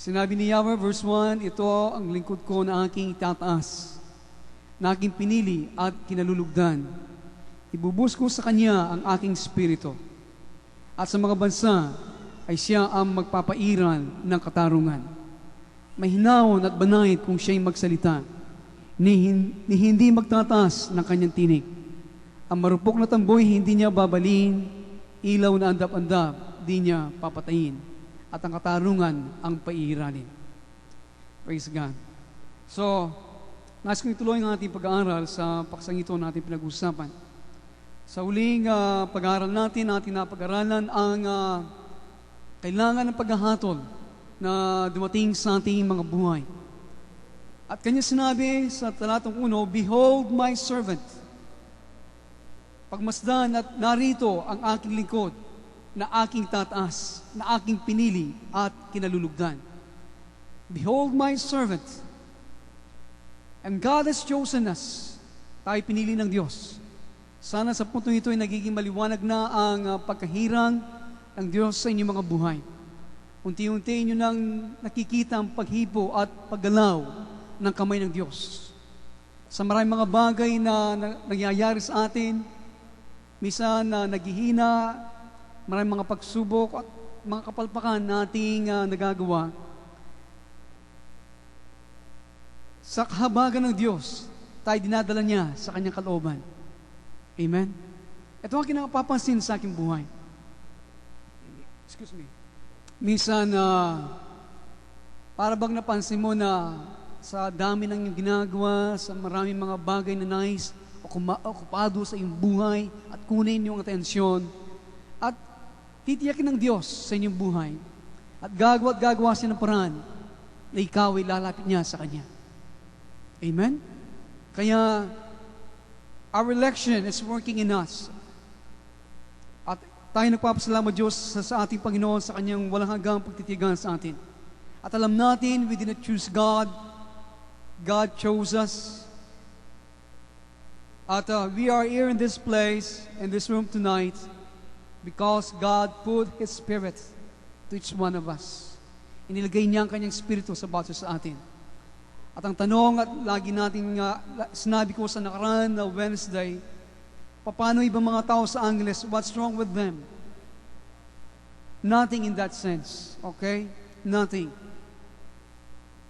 Sinabi ni Yahweh, verse 1, ito ang lingkod ko na aking itataas, na aking pinili at kinalulugdan. Ibubus ko sa kanya ang aking spirito. At sa mga bansa ay siya ang magpapairal ng katarungan. Mahinahon at banayad kung siya'y magsalita, ni hindi magtataas ng kanyang tinig. Ang marupok na tamboy hindi niya babalin, ilaw na andap-andap di niya papatayin, at ang katarungan ang paiiralin. Praise God. So, nais kong ituloy ang ating pag-aaral sa paksang ito na ating pinag-usapan. Sa huling pag-aaral natin napag-aralan ang kailangan ng paghahatol na dumating sa ating mga buhay. At kanya sinabi sa talatang 1, Behold my servant. Pagmasdan at narito ang aking lingkod na aking tataas, na aking pinili at kinalulugdan. Behold my servant. And God has chosen us. Tayo pinili ng Diyos. Sana sa puntong ito ay nagiging maliwanag na ang pagkahirang ng Diyos sa inyong mga buhay. Unti-unti inyo nang nakikita ang paghipo at paggalaw ng kamay ng Diyos. Sa maraming mga bagay na nangyayari sa atin, minsan na naghihina, maraming mga pagsubok at mga kapalpakan na ating nagagawa. Sa kahabagan ng Diyos, tayo dinadala niya sa kanyang kalooban. Amen? Ito ang kinapapansin sa aking buhay. Excuse me. Minsan, para bang napansin mo na sa dami ng iyong ginagawa, sa maraming mga bagay na nais, okupado sa iyong buhay, at kunin yung atensyon, at titiyakin ng Diyos sa inyong buhay, at gagawa siya ng paraan na ikaw ay lalapit niya sa Kanya. Amen? Kaya, our election is working in us. At tayo nagpapasalamat Diyos sa ating Panginoon sa Kanyang walang hanggang pagtitigan sa atin. At alam natin, we did not choose God. God chose us. At we are here in this place, in this room tonight, because God put His Spirit to each one of us. Inilagay niya ang Kanyang Espiritu sa bawat sa atin. At ang tanong at lagi nating sinabi ko sa nakaraan na Wednesday, paano ibang mga tao sa Angeles, what's wrong with them? Nothing in that sense. Okay? Nothing.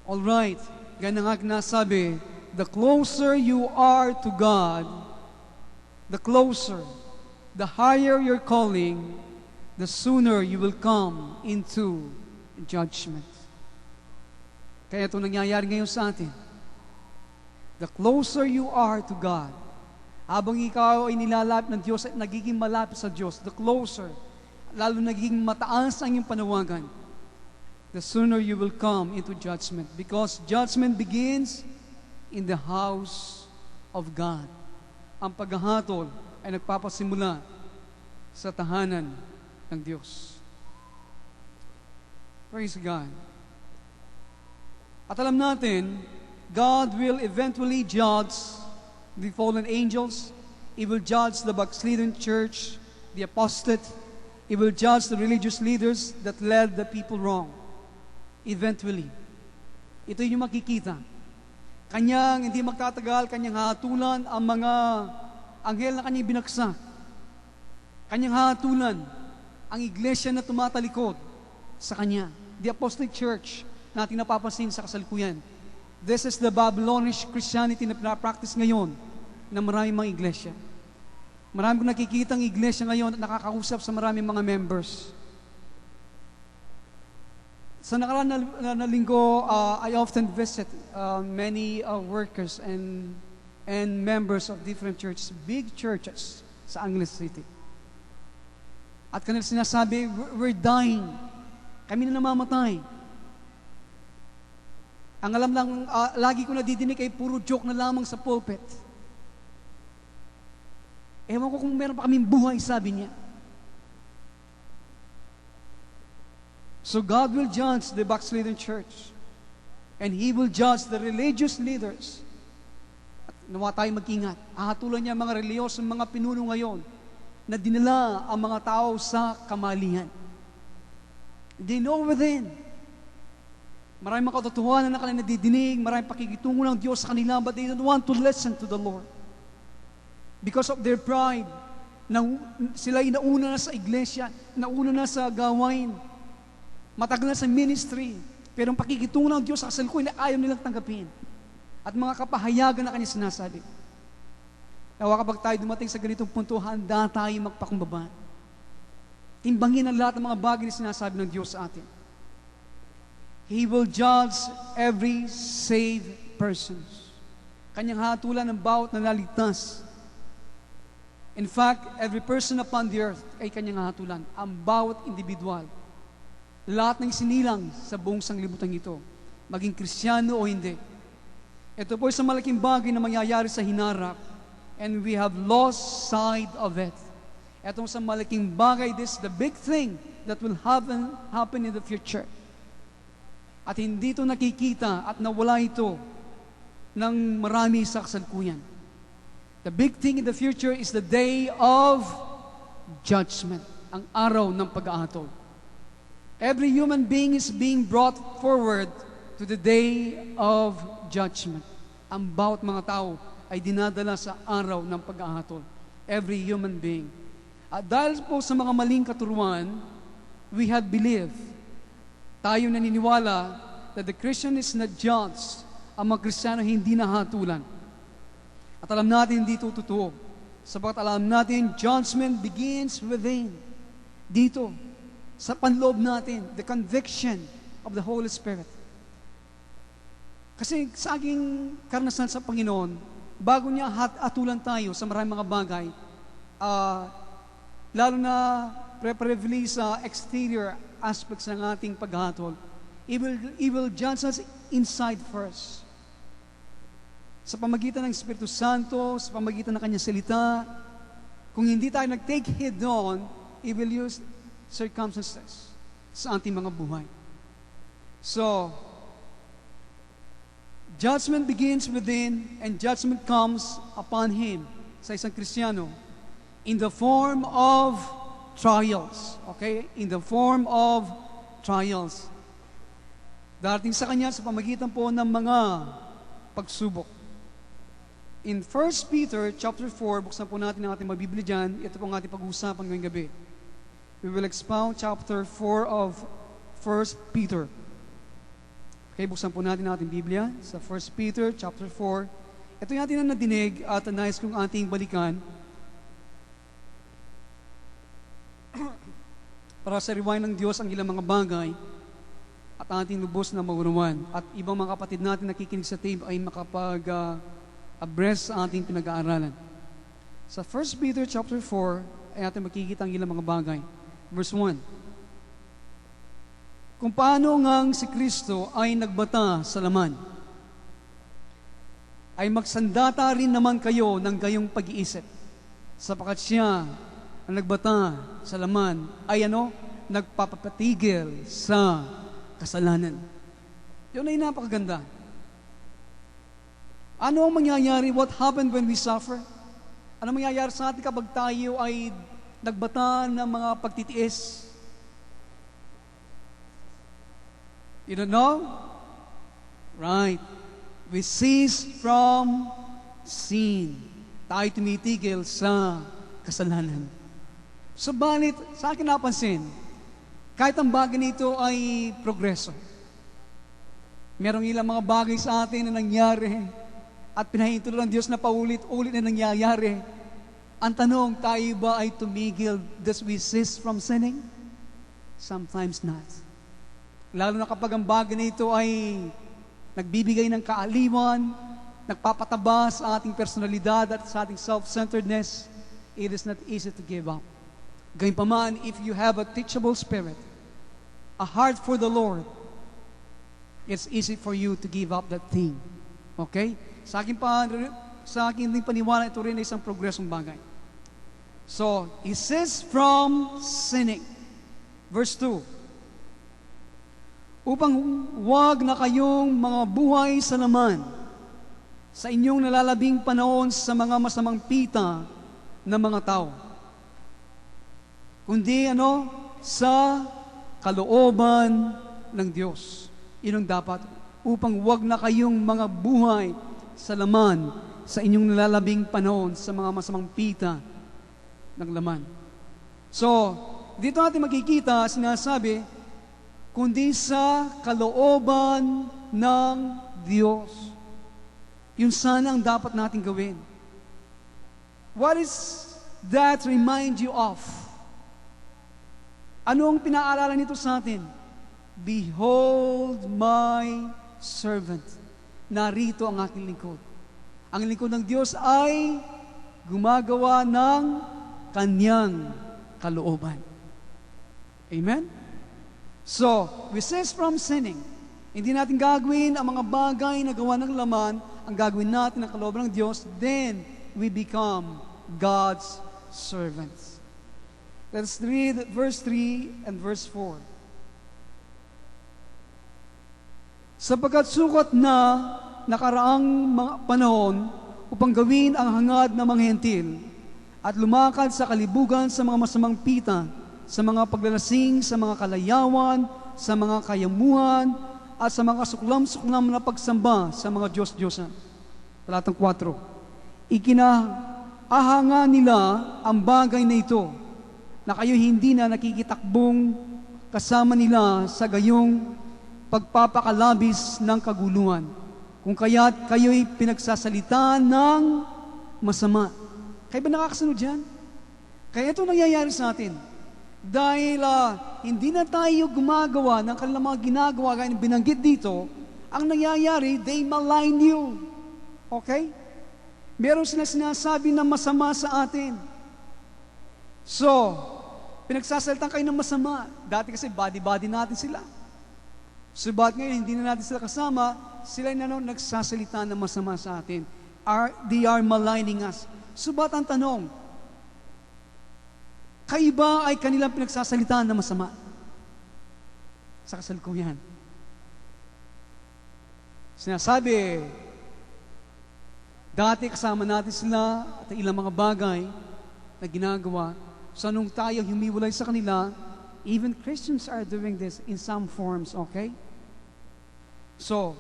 Alright. Ganang nga nasabi, the closer you are to God, the closer, the higher your calling, the sooner you will come into judgment. Kaya ito nangyayari ngayon sa atin. The closer you are to God, habang ikaw ay nilalapit ng Diyos at nagiging malapit sa Diyos, the closer, lalo nagiging mataas ang iyong panawagan, the sooner you will come into judgment. Because judgment begins in the house of God. Ang paghahatol ay nagpapasimula sa tahanan ng Diyos. Praise God. At alam natin, God will eventually judge the fallen angels. He will judge the backslidden church, the apostate. He will judge the religious leaders that led the people wrong. Eventually. Ito yung makikita. Kanyang hindi magtatagal, kanyang hatulan ang mga anghel na kanyang binagsak. Kanyang hatulan ang iglesia na tumatalikod sa kanya. The apostate church na ating napapansin sa kasalukuyan. This is the Babylonish Christianity na pinapractice ngayon ng maraming mga iglesia. Marami kong nakikita ang iglesia ngayon at nakakausap sa maraming mga members. Sa nakaraan na linggo, I often visit many workers and members of different churches, big churches sa Angeles City. At kanila sinasabi, we're dying. Kami na namamatay. Ang alam lang, lagi ko nadidinig ay puro joke na lamang sa pulpit. Ewan ko kung meron pa kaming buhay, sabi niya. So God will judge the backslidden church. And He will judge the religious leaders. At nawa tayo mag-ingat. Ahatulan niya mga reliyosong mga pinuno ngayon na dinala ang mga tao sa kamalian. They know within Maraming mga katotohanan na kanilang nadidinig, maraming pakikitungo ng Diyos sa kanila, but they don't want to listen to the Lord. Because of their pride, sila'y nauna na sa iglesia, nauna na sa gawain, matagal na sa ministry, pero ang pakikitungo ng Diyos sa kasalukuyan ay ayaw nilang tanggapin. At mga kapahayagan na kanya sinasabi. Nawa kapag tayo dumating sa ganitong punto, handa tayo magpakumbaba. Timbangin ang lahat ng mga bagay na sinasabi ng Diyos sa atin. He will judge every saved person. Kanyang hatulan ng bawat nalaligtas. In fact, every person upon the earth ay kanyang hatulan. Ang bawat individual. Lahat ng sinilang sa buong sanglibutan ito, maging Kristiyano o hindi. Ito po isang malaking bagay na mangyayari sa hinarap, and we have lost sight of it. Itong isang malaking bagay, this is the big thing that will happen in the future. At hindi ito nakikita at nawala ito ng marami sa kasalukuyan. The big thing in the future is the day of judgment, ang araw ng pag-aatol. Every human being is being brought forward to the day of judgment. Ang bawat mga tao ay dinadala sa araw ng pag-ahatol. Every human being. At dahil po sa mga maling katuruan, we had believed, tayo naniniwala that the Christian is not judged. Ang mga Kristiyano hindi nahatulan. At alam natin hindi ito totoo. Sabagat alam natin, judgment begins within. Dito, sa panloob natin, the conviction of the Holy Spirit. Kasi sa aking karanasan sa Panginoon, bago niya hatulan tayo sa maraming mga bagay, lalo na preferably sa exterior aspects ng ating paghatol, He will judge us inside first. Sa pamagitan ng Espiritu Santo, sa pamagitan ng Kanyang salita, kung hindi tayo nag-take heed doon, He will use circumstances sa ating mga buhay. So, judgment begins within and judgment comes upon him, sa isang Kristiyano, in the form of trials. Okay? In the form of trials. Darating sa kanya sa pamagitan po ng mga pagsubok. In 1 Peter chapter 4, buksan po natin ang ating mga Biblia dyan. Ito po ang ating pag-uusapan ngayong gabi. We will expound chapter 4 of 1 Peter. Okay, buksan po natin ang ating Biblia sa 1 Peter chapter 4. Ito yung ating na nadinig at nais kong ating balikan para sa rewind ng Diyos ang ilang mga bagay at ating lubos na maunawan. At ibang mga kapatid natin nakikinig sa tape ay makapag-abreast sa ating pinag-aaralan. Sa 1 Peter chapter 4 ay ating makikita ang ilang mga bagay. Verse 1. Kung paano ngang si Kristo ay nagbata sa laman, ay magsandata rin naman kayo ng gayong pag-iisip, sapagkat siya ang nagbata sa laman ay nagpapapatigil sa kasalanan. Yun ay napakaganda. Ano ang mangyayari? What happened when we suffer? Ano mangyayari sa atin kapag tayo ay nagbata ng mga pagtitiis? You don't know? Right. We cease from sin. Tayo tumitigil sa kasalanan. Subalit, sa akin napansin, kahit ang bagay nito ay progreso. Merong ilang mga bagay sa atin na nangyari at pinahinto ng Diyos na paulit-ulit na nangyayari. Ang tanong, tayo ba ay tumigil? Does we cease from sinning? Sometimes not. Lalo na kapag ang bagay na ito ay nagbibigay ng kaaliwan, nagpapataba sa ating personalidad at sa ating self-centeredness, it is not easy to give up. Gayunpaman, if you have a teachable spirit, a heart for the Lord, it's easy for you to give up that thing. Okay? Sa aking ding paniwala, ito rin ay isang progresong bagay. So, he says from sinning. Verse 2. Upang huwag na kayong mga buhay sa laman sa inyong nalalabing panahon sa mga masamang pita ng mga tao, kundi sa kalooban ng Diyos. Yun ang dapat, upang wag na kayong mga buhay sa laman, sa inyong nalalabing panahon, sa mga masamang pita ng laman. So, dito natin makikita, sinasabi, kundi sa kalooban ng Diyos. Yun sana ang dapat natin gawin. What is that remind you of? Ano ang pinaaralan nito sa atin? Behold my servant. Narito ang aking lingkod. Ang lingkod ng Diyos ay gumagawa ng kanyang kalooban. Amen? So, resist from sinning. Hindi natin gagawin ang mga bagay na gawa ng laman, ang gagawin natin ang kalooban ng Diyos, then we become God's servants. Let's read verse 3 and verse 4. Sapagkat sukat na nakaraang mga panahon upang gawin ang hangad ng mga hentil at lumakad sa kalibugan sa mga masamang pita, sa mga paglalasing, sa mga kalayawan, sa mga kayamuhan, at sa mga suklam-suklam na pagsamba sa mga Diyos-Diyosan. Talatang 4. Ikinaahanga nila ang bagay na ito, na kayo hindi na nakikitakbong kasama nila sa gayong pagpapakalabis ng kaguluhan, kung kaya't kayo'y pinagsasalita ng masama. Kaya ba nakakasunod dyan? Kaya ito nangyayari sa atin. Dahil hindi na tayo gumagawa ng kanilang mga ginagawa gaya ng binanggit dito, ang nangyayari, they malign you. Okay? Meron sila sinasabi na masama sa atin. So, pinagsasalita kayo ng masama. Dati kasi body-body natin sila. Subat ngayon, hindi na natin sila kasama, sila na nagsasalita ng masama sa atin. They are maligning us. Subat ang tanong, kayo ba ay kanilang pinagsasalitaan na masama? Sa kasalukuyan. Sinasabi, dati kasama natin sila at ilang mga bagay na ginagawa. So nung tayo humiwalay sa kanila, even Christians are doing this in some forms, okay? So,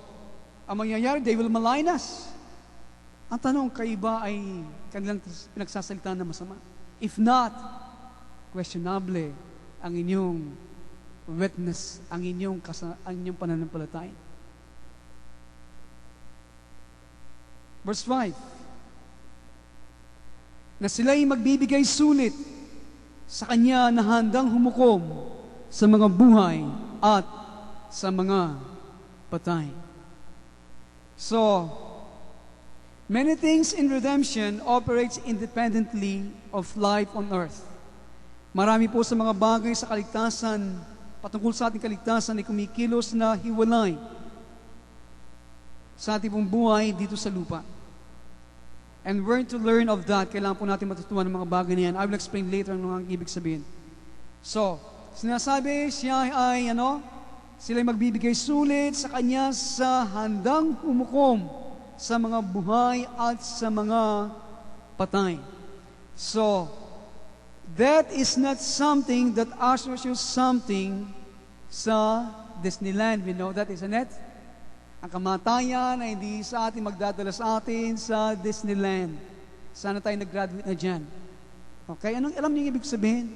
ang mangyayari, they will malign us. Ang tanong, kayo ba ay kanilang pinagsasalitaan na masama? If not, questionable ang inyong witness, ang inyong pananampalataya. Verse 5. Na sila'y magbibigay sulit sa Kanya na handang humukom sa mga buhay at sa mga patay. So, many things in redemption operates independently of life on earth. Marami po sa mga bagay sa kaligtasan, patungkol sa ating kaligtasan ay kumikilos na hiwalay sa ating pong buhay dito sa lupa. And we're to learn of that. Kailangan po natin matutunan ng mga bagay na yan. I will explain later ang mga ibig sabihin. So, sinasabi siya ay sila'y magbibigay sulit sa Kanya sa handang humukom sa mga buhay at sa mga patay. So, that is not something that ushers you something sa Disneyland. We know that, isn't it? Ang kamatayan ay hindi sa atin magdadala sa atin sa Disneyland. Sana tayo nag-graduate na dyan. Okay? Alam niyo yung ibig sabihin?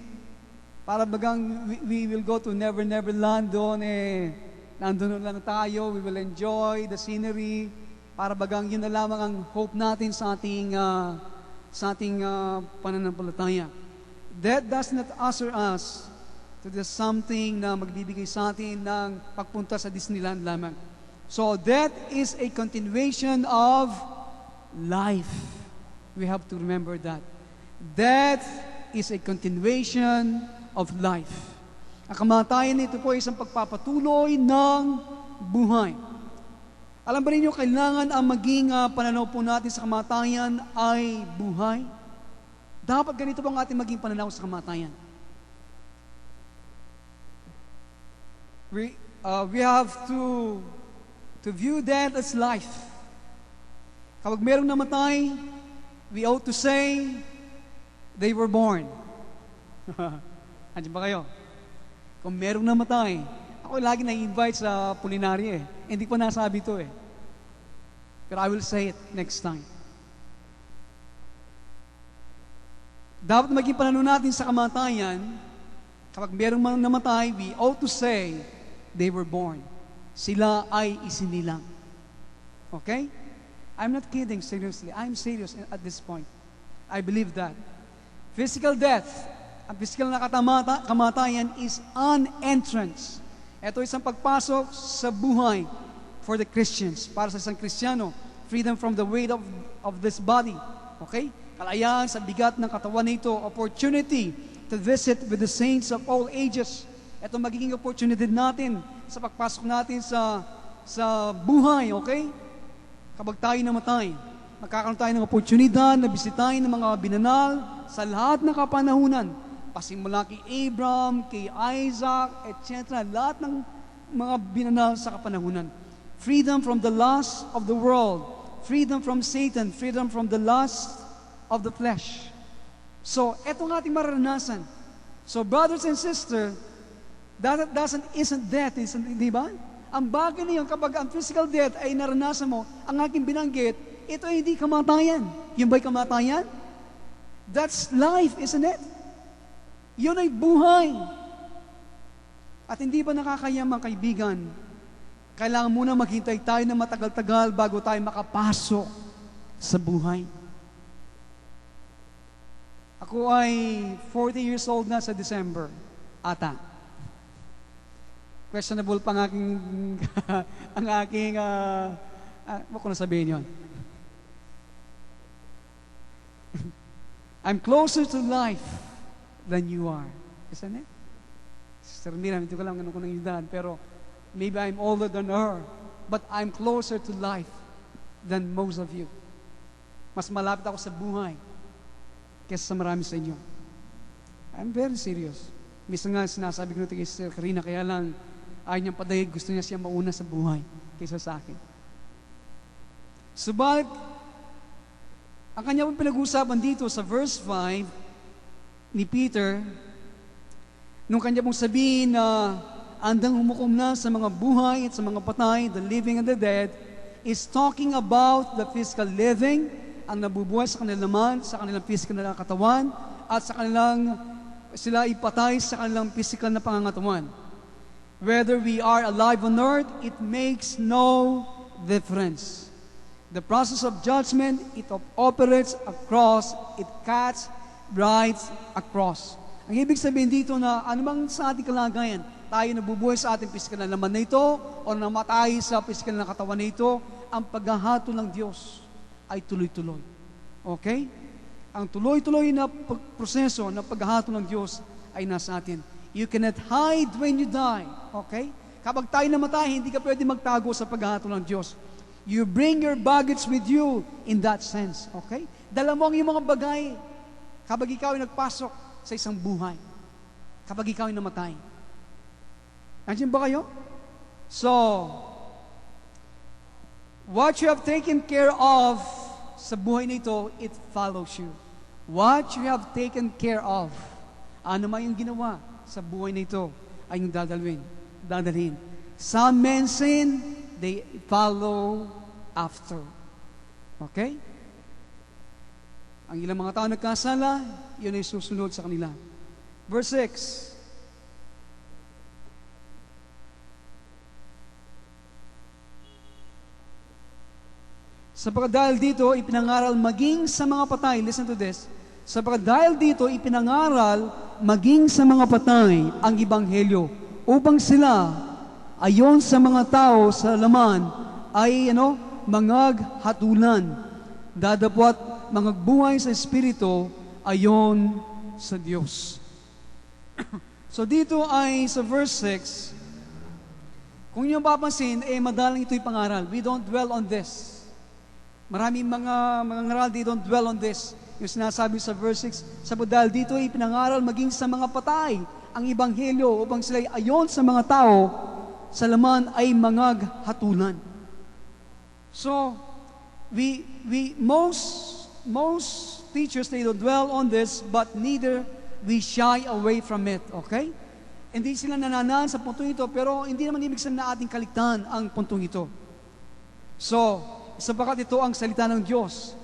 Para bagang we will go to Never Land doon nandun lang tayo, we will enjoy the scenery. Para bagang yun na lamang ang hope natin sa ating pananampalataya. That does not usher us to the something na magbibigay sa atin ng pagpunta sa Disneyland lamang. So that is a continuation of life. We have to remember that. That is a continuation of life. Ang kamatayan nito po ay isang pagpapatuloy ng buhay. Alam ba ninyo, kailangan ang maging pananaw po natin sa kamatayan ay buhay? Dapat ganito po ang ating maging pananaw sa kamatayan. We have to view that as life. Kapag merong namatay, we ought to say, they were born. Andiyan ba kayo? Kung merong namatay, ako Ako lagi na-invite sa Pulinary eh. Hindi ko nasabi to eh. Pero I will say it next time. Dapat maging pananaw natin sa kamatayan, kapag merong namatay, we ought to say, they were born. Sila ay isinilang. Okay? I'm not kidding, seriously. I'm serious at this point. I believe that. Physical death, ang physical na kamatayan is an entrance. Ito isang pagpasok sa buhay for the Christians. Para sa isang Kristiyano, freedom from the weight of this body. Okay? Kalayaan sa bigat ng katawan nito, opportunity to visit with the saints of all ages. Ito magiging opportunity natin sa pagpasok natin sa buhay, okay? Kapag tayo namatay, magkakaroon tayo ng oportunidad na bisitahin ng mga binanal sa lahat ng kapanahunan. Pasimula kay Abraham, kay Isaac, etc. Lahat ng mga binanal sa kapanahunan. Freedom from the lust of the world. Freedom from Satan. Freedom from the lust of the flesh. So, eto nga ating mararanasan. So, brothers and sisters, isn't death, di ba? Ang bagay na yun, kapag ang physical death ay naranasan mo, ang aking binanggit, ito ay hindi kamatayan. Yung ba'y kamatayan? That's life, isn't it? Yun ay buhay. At hindi ba nakakaya mga kaibigan, kailangan muna maghintay tayo na matagal-tagal bago tayo makapasok sa buhay. Ako ay 40 years old na sa December. Ata. Questionable pa ang aking, wag ko na sabihin yun. I'm closer to life than you are. Isn't it? Sister Mira, hindi ko lang ano ko nang yun, pero maybe I'm older than her, but I'm closer to life than most of you. Mas malapit ako sa buhay kaysa sa marami sa inyo. I'm very serious. Misa nga sinasabi ko natin kay Sister Karina, kaya lang ayaw niyang padayag, gusto niya siya mauna sa buhay kaysa sa akin. Subalit, ang kanya pong pinag-uusapan dito sa verse 5 ni Peter, nung kanya pong sabihin na andang humukom na sa mga buhay at sa mga patay, the living and the dead, is talking about the physical living, ang nabubuhay sa kanilang laman, sa kanilang physical na katawan, at sa kanilang sila ipatay sa kanilang physical na pangangatawan. Whether we are alive on earth, it makes no difference. The process of judgment, it operates across, it cuts right across. Ang ibig sabihin dito na anumang sa ating kalagayan, tayo nabubuhay sa ating pisikal na laman na ito o namatay sa pisikal na katawan na ito, ang paghahato ng Diyos ay tuloy-tuloy. Okay? Ang tuloy-tuloy na proseso ng paghahato ng Diyos ay nasa atin. You cannot hide when you die. Okay? Kapag tayo namatay, hindi ka pwede magtago sa paghahato ng Diyos. You bring your baggage with you in that sense. Okay? Dala mo ang iyong mga bagay kapag ikaw ay nagpasok sa isang buhay. Kapag ikaw ay namatay. Nandiyan ba kayo? So, what you have taken care of sa buhay nito, it follows you. What you have taken care of, ano man yung ginawa sa buhay nito, ay yung dadalhin. Some men sin, they follow after. Okay? Ang ilang mga tao nagkasala, yun ay susunod sa kanila. Verse 6. Sapagkat dahil dito, ipinangaral maging sa mga patay. Listen to this. Sapagkat dahil dito, ipinangaral maging sa mga patay ang Ebanghelyo upang sila, ayon sa mga tao sa laman, ay mangaghatulan. Dadapot mga buhay sa Espiritu ayon sa Diyos. So dito ay sa verse 6, kung niyo papansin, madalang ito'y pangaral. We don't dwell on this. Maraming mga ngaral, they don't dwell on this. Yung sinasabi sa verse 6, sapagkat dahil dito ay pinangaral maging sa mga patay ang Ebanghelyo upang sila ayon sa mga tao sa laman ay mangaghatulan. So, most teachers, they don't dwell on this, but neither we shy away from it, okay? Hindi sila nananaan sa puntong ito, pero hindi naman ibig sabihin na ating kaligtaan ang puntong ito. So, sapagat ito ang salita ng Diyos.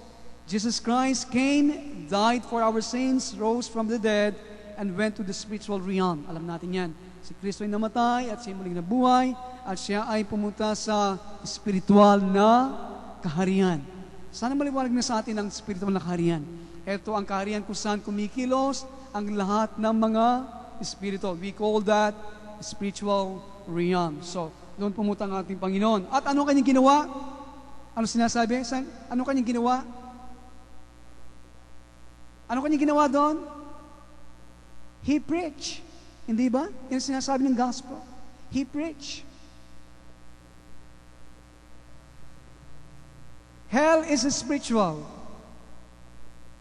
Jesus Christ came, died for our sins, rose from the dead, and went to the spiritual realm. Alam natin yan. Si Kristo ay namatay at siya muling nabuhay at siya ay pumunta sa spiritual na kaharian. Sana maliwanag na sa atin ang spiritual na kaharian. Ito ang kaharian kung saan kumikilos ang lahat ng mga espiritu. We call that spiritual realm. So, doon pumunta ang ating Panginoon. At ano kanyang ginawa? Ano sinasabi? Ano kanyang ginawa? Ano kanyang ginawa doon? He preached. Hindi ba? Yan sinasabi ng gospel. He preached. Hell is spiritual.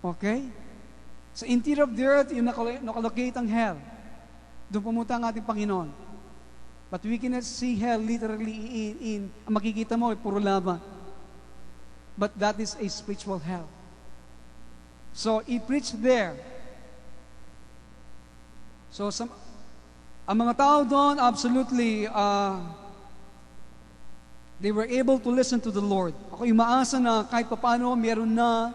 Okay? Sa interior of the earth, yung nakalocate ang hell. Doon pumunta ang ating Panginoon. But we cannot see hell literally ang makikita mo ay puro lava. But that is a spiritual hell. So, he preached there. So, ang mga tao doon, absolutely, they were able to listen to the Lord. Ako yung maasa na kahit paano, meron na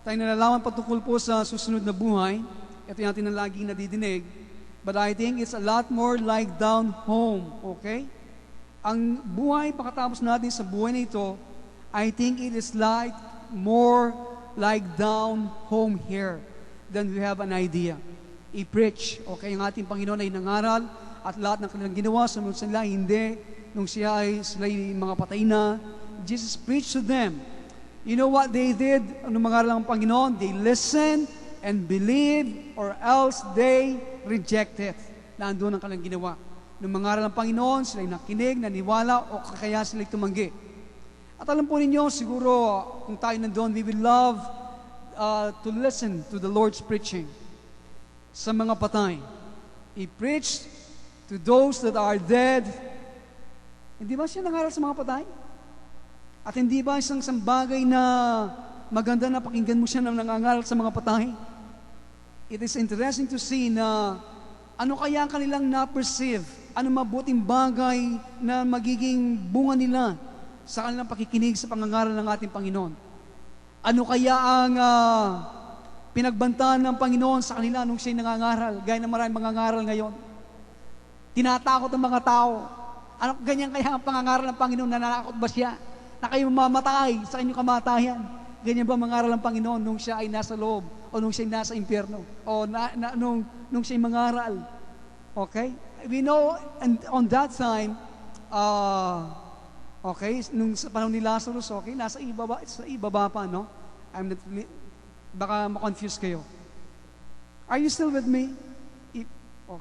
tayong nalalaman patungkol po sa susunod na buhay. Ito yung ating na laging nadidinig. But I think it's a lot more like down home, okay? Ang buhay pagkatapos natin sa buhay na ito, I think it is like more like down home here than we have an idea. I-preach, okay? Ang ating Panginoon ay nangaral at lahat ng kanilang ginawa, sumunod sila, hindi. Nung sila ay mga patay na, Jesus preached to them. You know what they did? Anong mangaral ng Panginoon? They listened and believed or else they rejected. Naandun ang kanilang ginawa. Nung mangaral ng Panginoon, sila ay nakinig, naniwala, o kaya sila ay tumanggi. At alam po ninyo, siguro, kung tayo nandun, we will love to listen to the Lord's preaching sa mga patay. He preached to those that are dead. Hindi ba siya nangaral sa mga patay? At hindi ba isang bagay na maganda na pakinggan mo siya na nangangaral sa mga patay? It is interesting to see na ano kaya ang kanilang na-perceive, ano mabuting bagay na magiging bunga nila sa kanilang pakikinig sa pangangaral ng ating Panginoon. Ano kaya ang pinagbantaan ng Panginoon sa kanila nung siya'y nangangaral, gaya ng maraming mangangaral ngayon. Tinatakot ang mga tao. Ano ganyan kaya ang pangangaral ng Panginoon? Nananakot ba siya? Na kayo mamamatay sa inyong kamatayan. Ganyan ba mangaral ng Panginoon nung siya ay nasa loob o nung siya ay nasa impyerno o nung siya ay mangaral? Okay? We know, and on that time, okay, nung sa panahon ni Lazarus, okay, nasa ibaba pa, no? Baka ma-confuse kayo. Are you still with me?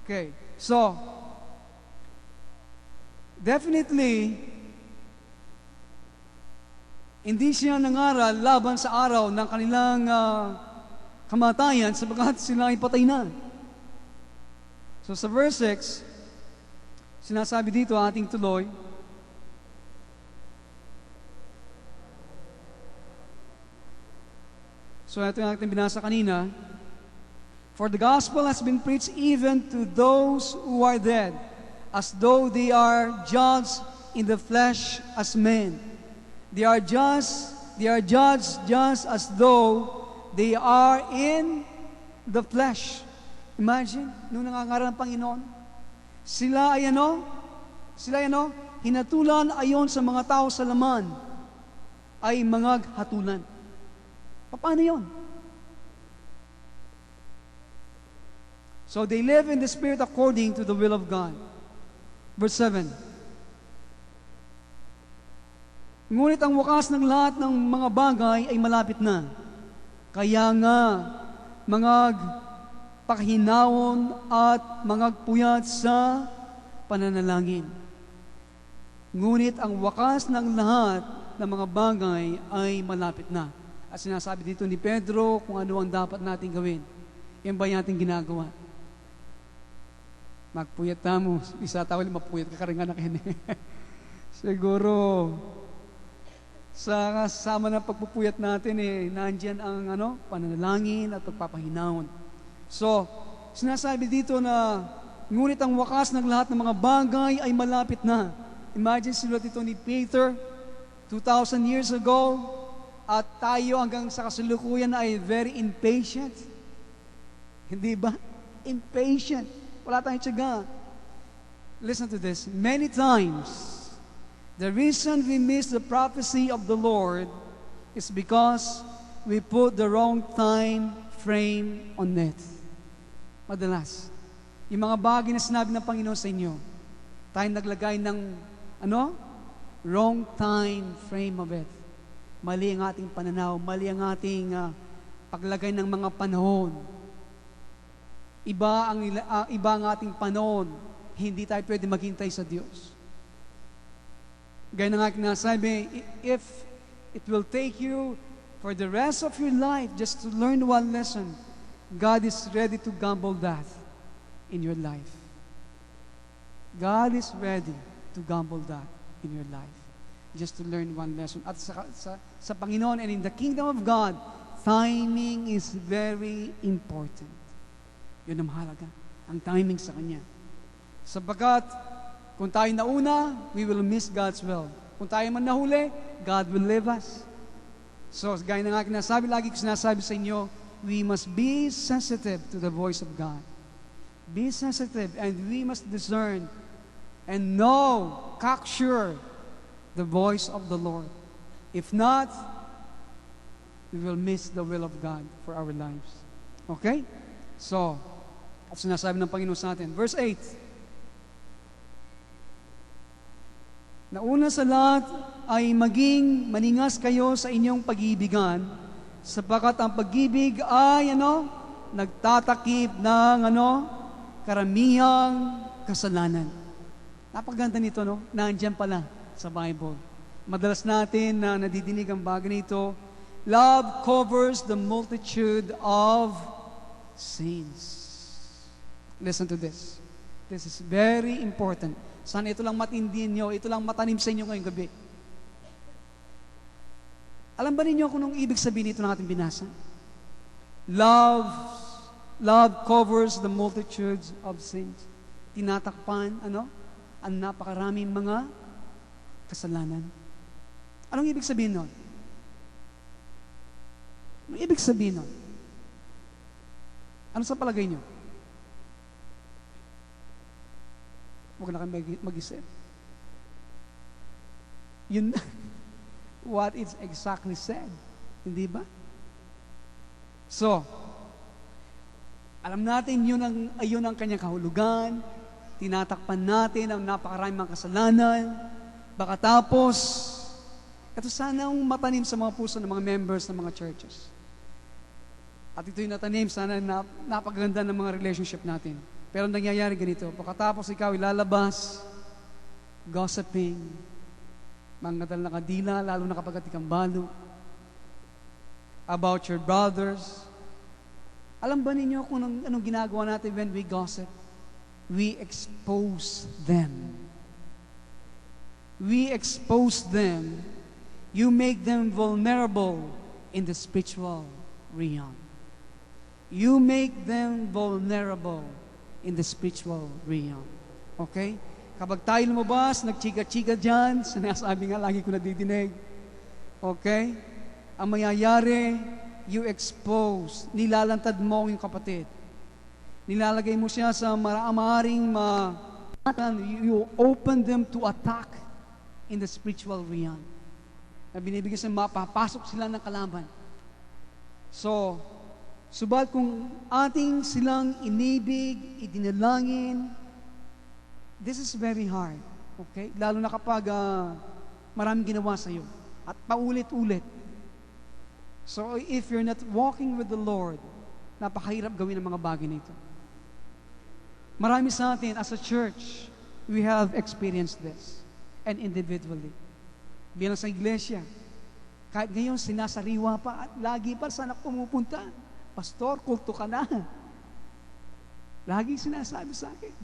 Okay. So, definitely, hindi siya nangaral laban sa araw ng kanilang kamatayan sapagkat sila ay patay na. So sa verse 6, sinasabi dito ating tuloy, so ito yung ating binasa kanina, for the gospel has been preached even to those who are dead, as though they are judged in the flesh as men. They are judged just as though they are in the flesh. Imagine, nung nangangaral ng Panginoon, sila ay hinatulan ayon sa mga tao sa laman, ay mga hatulan. Paano yun? So they live in the Spirit according to the will of God. Verse 7. Ngunit ang wakas ng lahat ng mga bagay ay malapit na. Kaya nga, pakhinawon at mangagpuyat sa pananalangin. Ngunit ang wakas ng lahat ng mga bagay ay malapit na. At sinasabi dito ni Pedro kung ano ang dapat natin gawin. Yan ba yung ating ginagawa? Magpuyat mo. Isa tawal, mapuyat ka rin anak yan. Siguro, sa kasama ng pagpupuyat natin, nandiyan ang pananalangin at pagpapahinahon. So, sinasabi dito na Ngunit ang wakas ng lahat ng mga bagay ay malapit na. Imagine sinulat ito ni Peter 2,000 years ago, at tayo hanggang sa kasalukuyan ay very impatient. Hindi ba? Impatient. Wala tayong tiyaga. Listen to this. Many times, the reason we miss the prophecy of the Lord is because we put the wrong time frame on it. Madalas, yung mga bagay na sinabi ng Panginoon sa inyo, tayo naglagay ng, wrong time frame of it. Mali ang ating pananaw, mali ang ating paglagay ng mga panahon. Iba ang ating panahon, hindi tayo pwede maghintay sa Diyos. Gaya ng aking nasabi, if it will take you for the rest of your life just to learn one lesson, God is ready to gamble that in your life. God is ready to gamble that in your life just to learn one lesson. At sa Panginoon and in the kingdom of God, timing is very important. Yun ang mahalaga, ang timing sa Kanya. Sapagkat kung tayo nauna, we will miss God's will. Kung tayo man nahuli, God will leave us. So, gaya ng aking nasabi, lagi ko sinasabi sa inyo, we must be sensitive to the voice of God. Be sensitive, and we must discern and know, cocksure, the voice of the Lord. If not, we will miss the will of God for our lives. Okay? So, at sinasabi ng Panginoon sa atin, verse 8, nauna sa lahat ay maging maningas kayo sa inyong pag-iibigan, sapagkat ang pag-ibig ay, nagtatakip ng, karamihang kasalanan. Napaganda nito, Nandiyan pala sa Bible. Madalas natin na nadidinig ang bagay nito, love covers the multitude of sins. Listen to this. This is very important. Sana ito lang matindihan nyo, ito lang matanim sa inyo ngayong gabi. Alam ba ninyo kung anong ibig sabihin ito ng ating binasa? Love covers the multitudes of sins. Tinatakpan, ang napakaraming mga kasalanan. Anong ibig sabihin nun? Anong ibig sabihin nun? Ano sa palagay nyo? Huwag na kayo mag-isip. Yun what it's exactly said. Hindi ba? So, alam natin yun ang kanyang kahulugan. Tinatakpan natin ang napakaraming mga kasalanan. Baka tapos, ito sana ang matanim sa mga puso ng mga members ng mga churches. At ito'y natanim, sana napaganda ng mga relationship natin. Pero nangyayari ganito, pagkatapos ikaw ilalabas, gossiping, mangadal na kadila, lalo na kapag atikang balo, about your brothers. Alam ba ninyo kung anong ginagawa natin when we gossip? We expose them. We expose them. You make them vulnerable in the spiritual realm. You make them vulnerable in the spiritual realm. Okay? Kapag tayo lumabas, nagchika-chika dyan, sinasabi nga, lagi ko nadidinig. Okay? Ang mayayari, you expose, nilalantad mo yung kapatid. Nilalagay mo siya sa maaaring you open them to attack in the spiritual realm. Na binibigyan sa mapapasok sila ng kalaban. So, subalit kung ating silang inibig, idinalangin, this is very hard. Okay? Lalo na kapag maraming ginawa sa iyo at paulit-ulit. So, if you're not walking with the Lord, napakahirap gawin ang mga bagay nito. Marami sa atin, as a church, we have experienced this. And individually. Bilang sa iglesia, kahit ngayon sinasariwa pa at lagi pa sana pumupunta. Pastor, kulto ka na. Lagi sinasabi sa akin,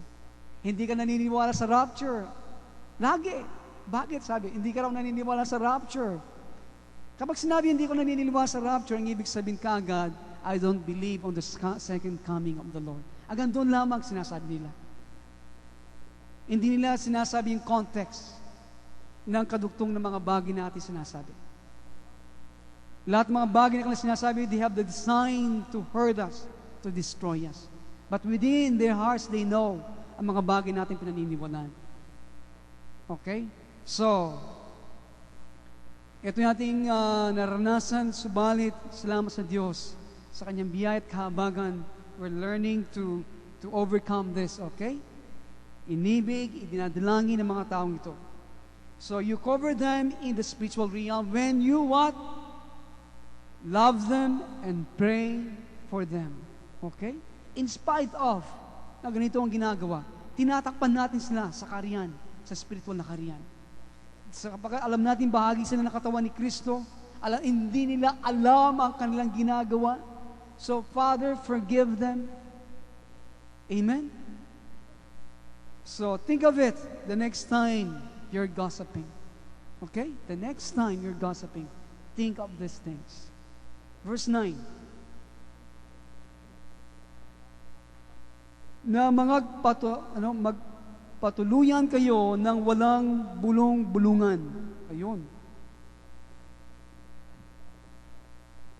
hindi ka naniniwala sa rapture. Lagi. Bakit? Sabi, hindi ka raw naniniwala sa rapture. Kapag sinabi hindi ko naniniwala sa rapture, ang ibig sabihin kaagad, I don't believe on the second coming of the Lord. Hanggang doon lamang sinasabi nila. Hindi nila sinasabi yung context ng kadugtong ng mga bagay na ating sinasabi. Lahat ng mga bagay na kanilang sinasabi, they have the design to hurt us, to destroy us. But within their hearts, they know ang mga bagay natin pinaniniwalaan. Okay? So, ito yung ating naranasan, subalit, salamat sa Diyos, sa kanyang biyaya at kahabagan, we're learning to overcome this, okay? Inibig, idinadalangin ng mga taong ito. So you cover them in the spiritual realm when you what? Love them and pray for them. Okay? In spite of na ganito ang ginagawa, tinatakpan natin sila sa kariyan, sa spiritual na kariyan. Sa kapag alam natin bahagi sila ng katawan ni Kristo, hindi nila alam ang kanilang ginagawa. So Father, forgive them. Amen? So think of it the next time you're gossiping. Okay? The next time you're gossiping, think of these things. Verse 9. Na magpatuluyan kayo ng walang bulong-bulungan. Ayun.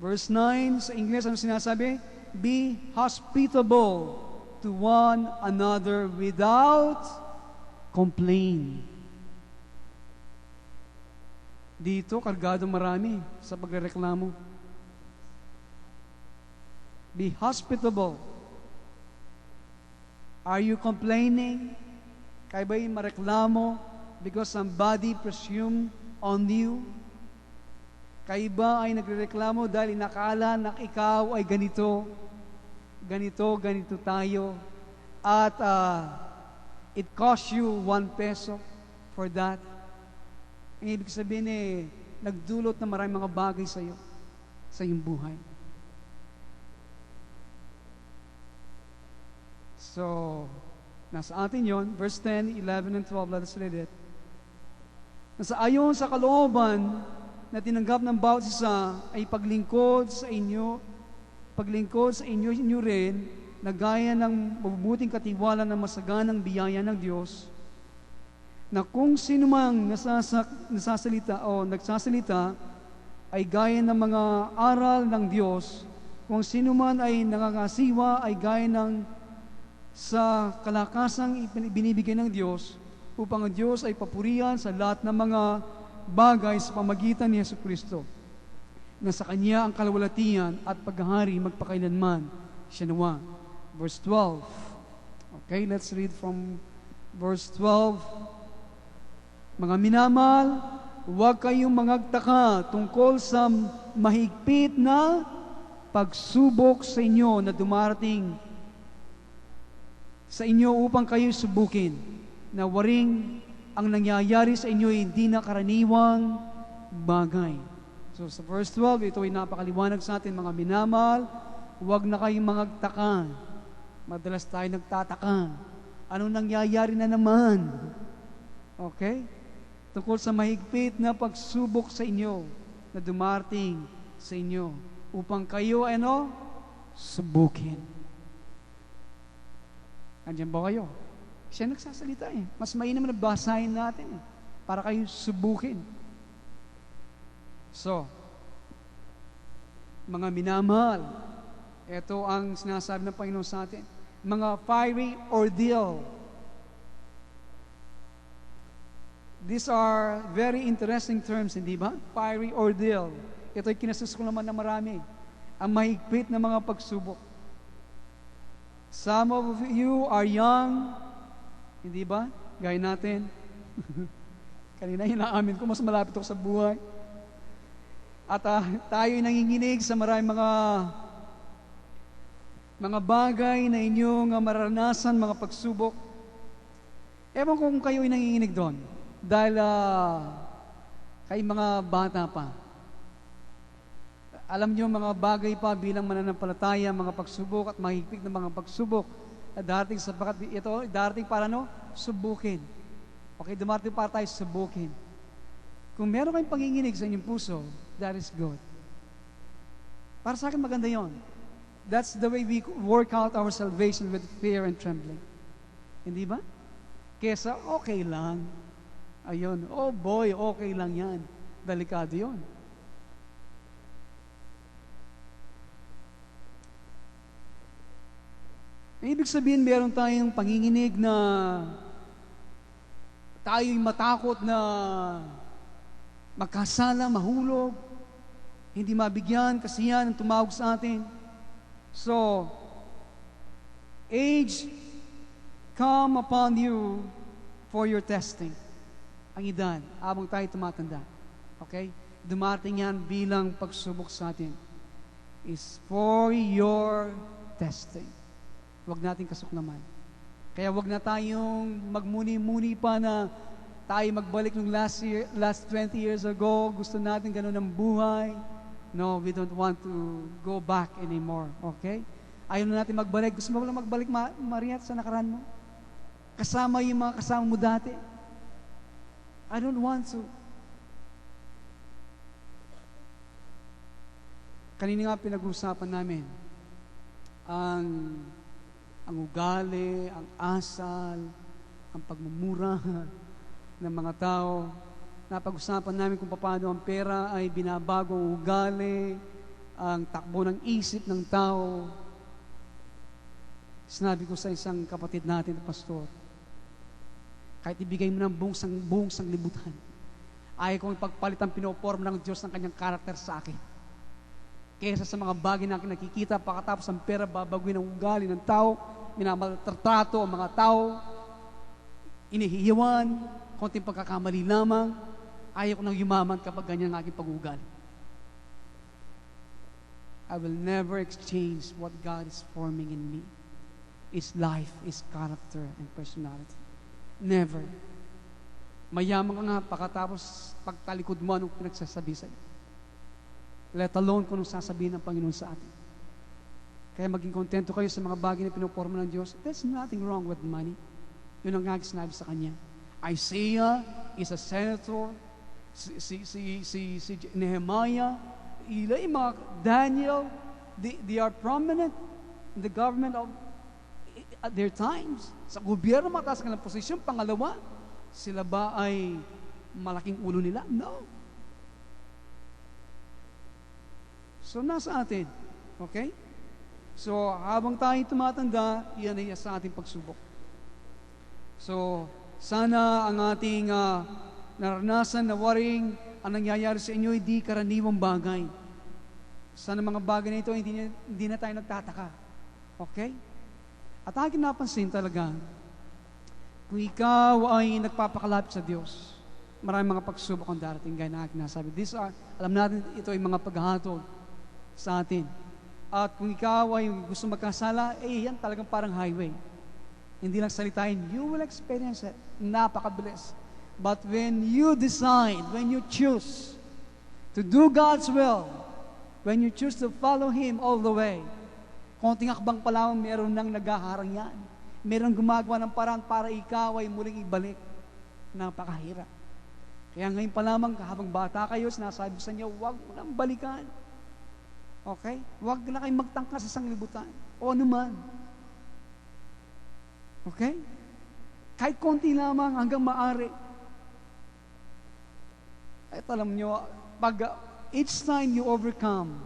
Verse 9, sa English, ano sinasabi? Be hospitable to one another without complaint. Dito, kargado marami sa pagrereklamo. Be hospitable. Are you complaining? Kaya ba'y mareklamo because somebody presumed on you? Kaya ba ay nagrereklamo dahil nakala na ikaw ay ganito tayo, at it cost you 1 peso for that? Ang ibig sabihin nagdulot na maraming mga bagay sa iyo, sa iyong buhay. So, nasa atin yon, verse 10, 11, and 12, let us read it. Nasa ayon sa kalooban na tinanggap ng bawat isa ay paglingkod sa inyo rin, na gaya ng mabubuting katiwala ng masaganang biyaya ng Diyos, na kung sino mang nagsasalita ay gaya ng mga aral ng Diyos, kung sino man ay nangangasiwa ay gaya ng sa kalakasang binibigay ng Diyos, upang ang Diyos ay papurihan sa lahat ng mga bagay sa pamagitan ni Jesucristo, na sa Kanya ang kalawalatian at paghahari magpakailanman. Siya nawa. Verse 12. Okay, let's read from verse 12. Mga minamahal, huwag kayong mangagtaka tungkol sa mahigpit na pagsubok sa inyo na dumarating sa inyo upang kayo subukin, na waring ang nangyayari sa inyo ay hindi na karaniwang bagay. So sa verse 12, ito ay napakaliwanag sa atin, mga minamahal, huwag na kayong mangagtaka. Madalas tayo nagtataka. Anong nangyayari na naman? Okay? Tungkol sa mahigpit na pagsubok sa inyo na dumarating sa inyo upang kayo subukin. Andiyan ba kayo? Siya nagsasalita Mas mainam na basahin natin para kayo subukin. So, mga minamahal, ito ang sinasabi ng Panginoon sa atin. Mga fiery ordeal. These are very interesting terms, hindi ba? Fiery ordeal. Ito ay kinasus ko naman na marami. Ang mahigpit na mga pagsubok. Some of you are young, hindi ba? Gaya natin. Kanina inaamin ko, mas malapit ako sa buhay. At tayo'y nanginginig sa maraming mga bagay na inyong mararanasan, mga pagsubok. Ewan ko kung kayo'y nanginginig doon. Dahil kayo mga bata pa. Alam niyo mga bagay pa bilang mananampalataya, mga pagsubok at mahigpit na mga pagsubok na darating sapagat ito, darating para subukin. Okay, dumarating para tayo subukin. Kung meron kayong panginginig sa inyong puso, that is good. Para sa akin maganda yon. That's the way we work out our salvation with fear and trembling. Hindi ba? kesa okay lang. Ayun, oh boy, okay lang yan. Delikado yun. Ibig sabihin, meron tayong panginginig na tayo'y matakot na magkasala, mahulog, hindi mabigyan kasi yan ang tumawag sa atin. So, age come upon you for your testing. Ang edad, habang tayo tumatanda. Okay? Dumating yan bilang pagsubok sa atin. Is for your testing. Huwag natin kasuklaman. Kaya huwag na tayong magmuni-muni pa na tayo magbalik ng last 20 years ago. Gusto natin ganun ang buhay. No, we don't want to go back anymore. Okay? Ayaw na natin magbalik. Gusto mo lang magbalik, Mariat, sa nakaraan mo? Kasama yung mga kasama mo dati? I don't want to. Kanina nga pinag-usapan namin ang ugali, ang asal, ang pagmumura ng mga tao. Napag-usapan namin kung paano ang pera ay binabago ang ugali, ang takbo ng isip ng tao. Sinabi ko sa isang kapatid natin na pastor, kahit ibigay mo ng buong sanglibutan, ayaw kong ipagpalit ang pinoform ng Diyos ng kanyang karakter sa akin. Kesa sa mga bagay na nakikita, pagkatapos ang pera, babaguhin ang ugali ng tao, minamaltrato ang mga tao, inihiyawan, konting pagkakamali lamang, ayaw ko nang yumaman kapag ganyan ang aking pag-ugali. I will never exchange what God is forming in me. His life, His character, and personality. Never. Mayaman ka nga pagkatapos pagtalikod mo anong pinagsasabi sa'yo. Let alone kung anong sasabihin ng Panginoon sa atin. Kaya maging kontento kayo sa mga bagay na pinoporma ng Diyos. There's nothing wrong with money. Yun ang nga sinabi sa kanya. Isaiah is a senator. Si Nehemiah, yung mga Daniel, they are prominent in the government of at their times. Sa gobyerno, mataas ka ng posisyon. Pangalawa, sila ba ay malaking ulo nila? No. So, nasa atin. Okay? So, habang tayo tumatanda, yan ay sa ating pagsubok. So, sana ang ating naranasan na waring ang nangyayari sa inyo, hindi karaniwang bagay. Sana mga bagay na ito, hindi na tayo nagtataka. Okay? At aking napansin talaga, kung ikaw ay nagpapakalapit sa Diyos, maraming mga pagsubok ang darating, gaya na aking nasabi. Alam natin, ito ay mga paghahatol sa atin. At kung ikaw ay gusto magkasala, yan talagang parang highway. Hindi lang salitain, you will experience it. Napakabilis. But when you decide, when you choose to do God's will, when you choose to follow Him all the way, konting akbang pa lang, meron nang naghaharang yan. Meron gumagawa ng paraan para ikaw ay muling ibalik. Napakahirap. Kaya ngayon pa lamang, habang bata kayo, sinasabi sa inyo, huwag mo nang balikan. Okay? Huwag na kayong magtangka sa sanglibutan. O naman. Okay? Kahit konti lamang hanggang maaari. At alam nyo, each time you overcome,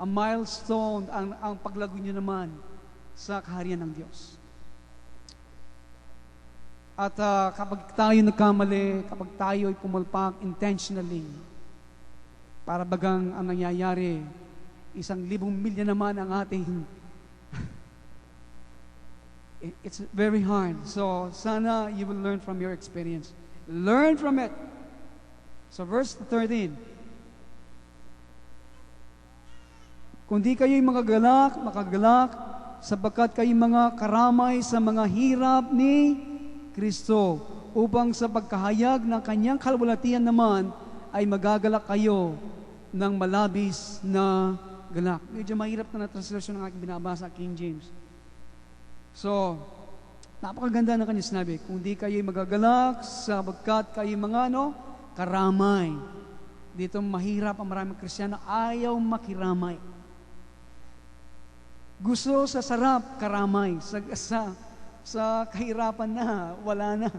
a milestone ang paglago nyo naman sa kaharian ng Diyos. At kapag tayo nagkamali, kapag tayo ay pumalpak intentionally, para bagang ang nangyayari, 1,000 milya naman ang ating it's very hard. So, sana you will learn from your experience. Learn from it. So, verse 13. Kundi kayo'y makagalak, sapagkat kayo'y mga karamay sa mga hirap ni Kristo, upang sa pagkahayag ng kanyang kalwalatian naman, ay magagalak kayo ng malabis na galak. Medyo mahirap na translation ng aking binabasa, King James. So, napakaganda na kanya sinabi, kundi kayo'y magagalak, sapagkat kayo'y mga karamay. Dito mahirap ang maraming Kristiyano, ayaw makiramay. Gusto sa sarap, karamay. Sa sa kahirapan na, wala na.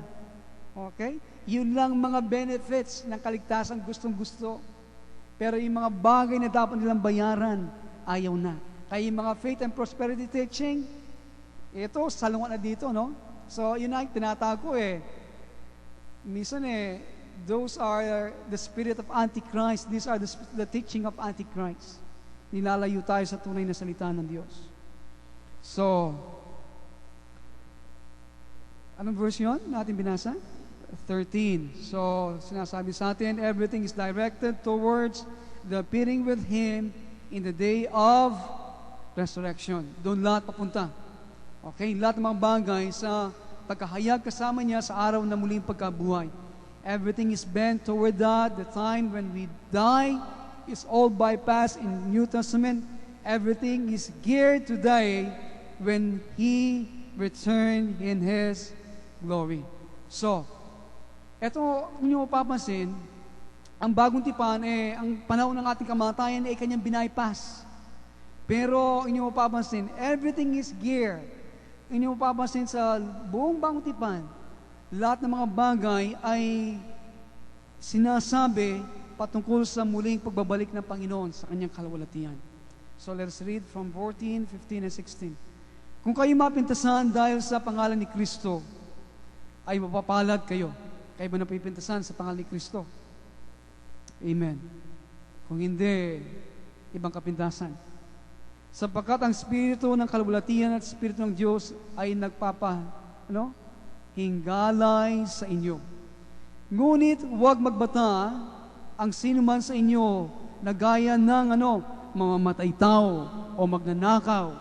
Okay? Yun lang mga benefits ng kaligtasan gustong-gusto. Pero yung mga bagay na dapat nilang bayaran, ayaw na. Kaya yung mga faith and prosperity teaching, ito, salungan na dito, no? So, yun ang tinatago Minsan those are the spirit of Antichrist. These are the teaching of Antichrist. Nilalayo tayo sa tunay na salita ng Diyos. So, anong verse yun natin binasa? 13. So, sinasabi sa atin, everything is directed towards the appearing with Him in the day of resurrection. Doon lahat papunta. Okay? Lahat ng mga bagay sa pagkahayag kasama niya sa araw na muling pagkabuhay. Everything is bent toward that. The time when we die is all bypassed in New Testament. Everything is geared to die when He return in His glory. So, eto, kung niyo mapapansin, ang bagong tipan, ang panahon ng ating kamatayan ay kanyang binaypass. Pero, inyo mapapansin, everything is geared. Inyo mapapansin sa buong bagong tipan, lahat ng mga bagay ay sinasabi patungkol sa muling pagbabalik ng Panginoon sa kanyang kalwalatian. So, let's read from 14, 15, and 16. Kung kayo mapintasan dahil sa pangalan ni Kristo, ay mapapalad kayo. Kayo ba napipintasan sa pangalan ni Kristo? Amen. Kung hindi, ibang kapintasan. Sapagkat ang Espiritu ng kalwalatian at Espiritu ng Diyos ay hinggalay sa inyo. Ngunit huwag magbata ang sino man sa inyo na gaya ng mamamatay tao o magnanakaw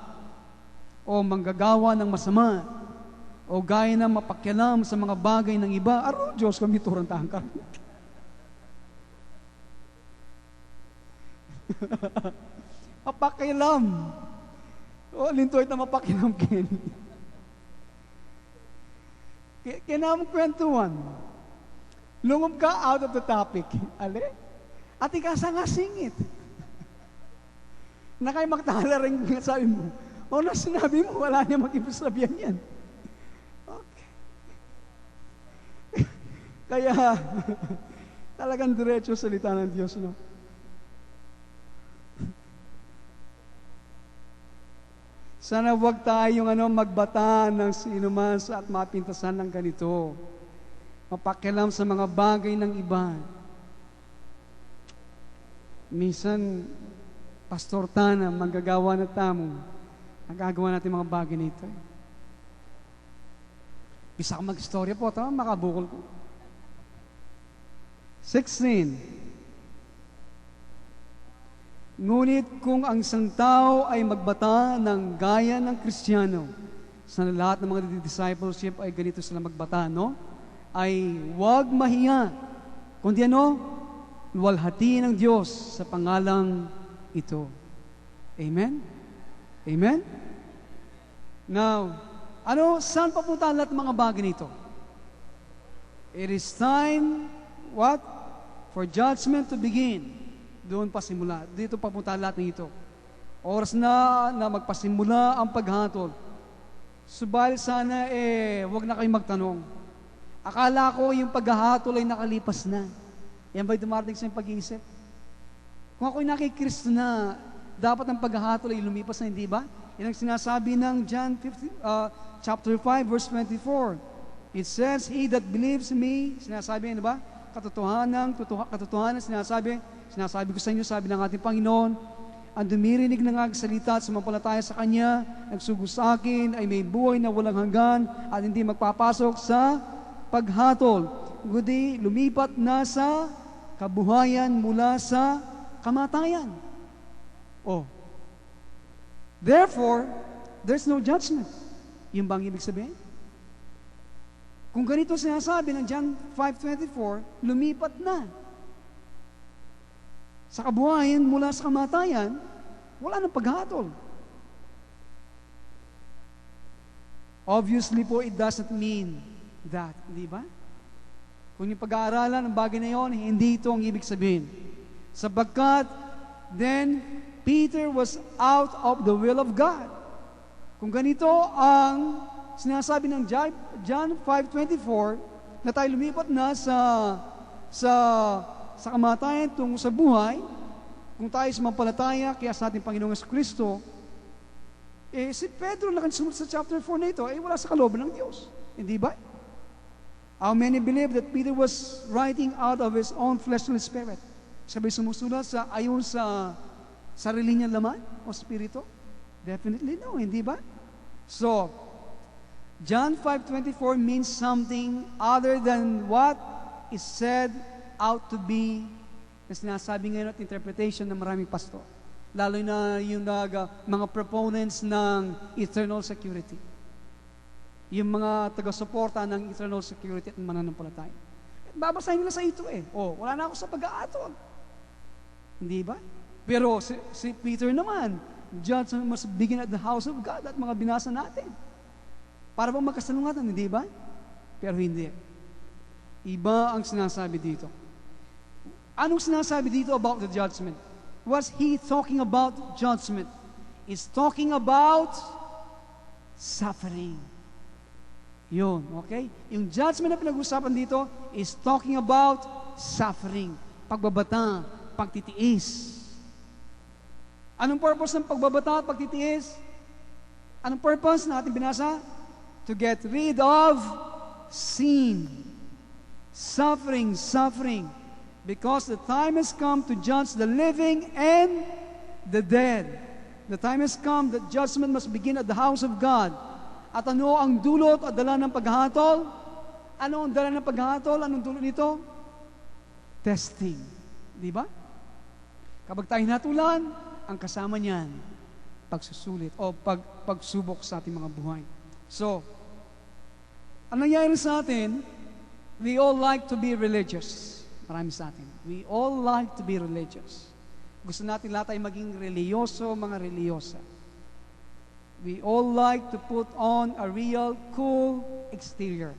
o manggagawa ng masama o gaya ng mapakialam sa mga bagay ng iba. Aro, Diyos kami turang tangkar. Mapakialam. O, lintoy na mapakialam, Kenny. Kinamang kwentuhan. Lungob ka out of the topic. Ale? At ikasa nga singit. Na kayo magtala rin sabi mo. O, na sinabi mo, wala niya mag-ibig yan. Kaya, talagang diretso salita ng Diyos, no? Sana huwag tayong magbata ng sinuman at mapintasan ng ganito. Mapakialam sa mga bagay ng iba. Minsan, Pastor Tana, manggagawa na tamo. Nagagawa natin mga bagay nito. Bisa ka mag-istorya po, tama, makabukol ko. 16. Ngunit kung ang isang tao ay magbata ng gaya ng Kristiyano, sa lahat ng mga discipleship ay ganito sila magbata, no? Ay huwag mahiya, kundi luwalhati ng Diyos sa pangalang ito. Amen? Amen? Now, saan papunta lahat ng mga bagay nito? It is time, what? For judgment to begin. Doon pa simula. Dito papunta lahat ng ito. Oras na magpasimula ang paghatol. Subalit sana, huwag na kayong magtanong. Akala ko yung paghahatol ay nakalipas na. Yan ba'y dumarating sa pag-iisip? Kung ako'y nakikristo na, dapat ang paghahatol ay lumipas na, hindi ba? Yan ang sinasabi ng John chapter 5, verse 24. It says, He that believes in me, sinasabi, ba? Katotohanan, sinasabi ko sa inyo, sabi ng ating Panginoon, ang dumirinig ng aking salita at sumampalataya sa Kanya, nagsugo sa akin, ay may buhay na walang hanggan at hindi magpapasok sa paghatol, kundi lumipat na sa kabuhayan mula sa kamatayan. Therefore, there's no judgment. Yung bang ibig sabihin? Kung ganito sinasabi ng John 5:24, lumipat na sa kabuhayan mula sa kamatayan, wala nang paghatol. Obviously po, it doesn't mean that, di ba? Kung yung pag-aaralan ng bagay na yon, hindi ito ang ibig sabihin. Sapagkat, then, Peter was out of the will of God. Kung ganito ang sinasabi ng John 5:24 na tayo lumipat na sa kamatayan tungo sa buhay, kung tayo sumampalataya kaya sa ating Panginoong Kristo, si Pedro na sumunod sa chapter 4 na ito, wala sa kalooban ng Diyos. Hindi ba? How many believe that Peter was writing out of his own fleshly spirit? Sabi sumusulat ayon sa sarili niyang laman o spirito? Definitely no, hindi ba? So, John 5:24 means something other than what is said out to be na sinasabi ngayon at interpretation ng maraming pastor. Lalo na yung mga proponents ng eternal security. Yung mga taga-suporta ng eternal security at mananampalataya. Babasahin nila sa ito wala na ako sa pag-aatol. Hindi ba? Pero si Peter naman, judgment must begin at the house of God at mga binasa natin. Para bang magkasalungatan, hindi ba? Pero hindi. Iba ang sinasabi dito. Anong sinasabi dito about the judgment? Was he talking about judgment? He's talking about suffering. Yun, okay? Yung judgment na pinag-usapan dito is talking about suffering. Pagbabata, pagtitiis. Anong purpose ng pagbabata at pagtitiis? Anong purpose na ating binasa? To get rid of sin. Suffering. Because the time has come to judge the living and the dead. The time has come that judgment must begin at the house of God. At ano ang dulot at dala ng paghahatol? Ano ang dala ng paghahatol? Anong dulot nito? Testing. Di ba? Kapag tayo natulan, ang kasama niyan, pagsusulit o pagsubok sa ating mga buhay. So, ang nangyayari sa atin, we all like to be religious. Marami sa atin. We all like to be religious. Gusto natin lahat ay maging reliyoso, mga reliyosa. We all like to put on a real cool exterior.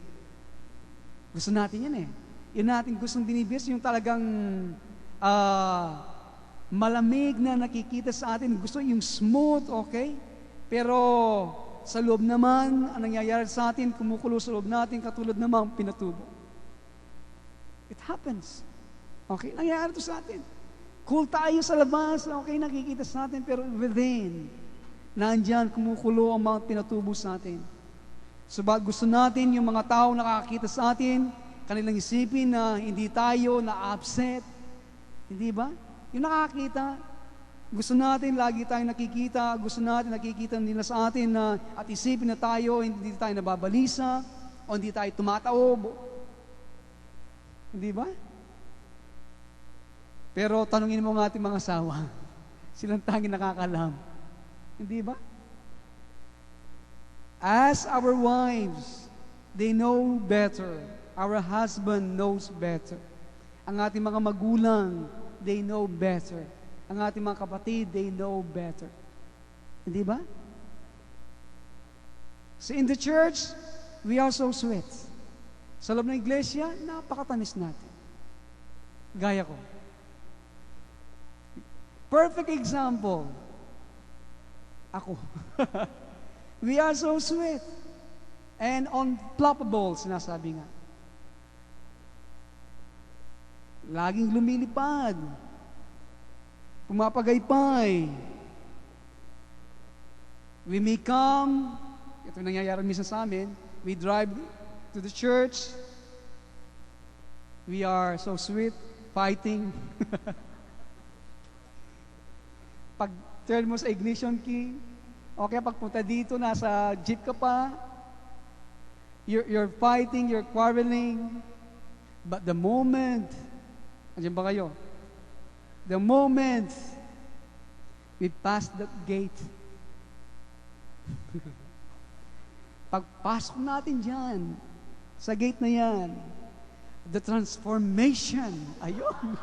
Gusto natin yan Yun natin gustong binibis, yung talagang malamig na nakikita sa atin. Gusto yung smooth, okay? Pero sa loob naman, ang nangyayari sa atin, kumukulo sa loob natin, katulad namang pinatubo. It happens. Okay? Nangyayari ito sa atin. Cool tayo sa labas, okay? Nakikita sa atin, pero within, nandyan, kumukulo ang mga pinatubo sa atin. Subalit gusto natin yung mga tao nakakita sa atin, kanilang isipin na hindi tayo na-upset. Hindi ba? Yung nakakita, gusto natin lagi tayong nakikita, gusto natin nakikita nila sa atin na at isipin na tayo, hindi tayo nababalisa, o hindi tayo tumataob. Hindi ba? Pero tanungin mo ng ating mga asawa, silang tanging nakakalam. Hindi ba? As our wives, they know better. Our husband knows better. Ang ating mga magulang, they know better. Ang ating mga kapatid, they know better. Hindi ba? So in the church, we are so sweet. Sa loob ng iglesia, napakatamis natin. Gaya ko. Perfect example. Ako. We are so sweet and unflappable, sinasabi nga. Laging lumilipad, pumapagaypay. We may come, ito nangyayari minsan sa amin, we drive to the church, we are so sweet, fighting. Pag turn mo sa ignition key, okay, pagpunta dito, nasa jeep ka pa, you're fighting, you're quarreling, but the moment, andiyan ba kayo? The moment we pass that gate, pagpasok natin dyan, sa gate na yan, the transformation, ayun.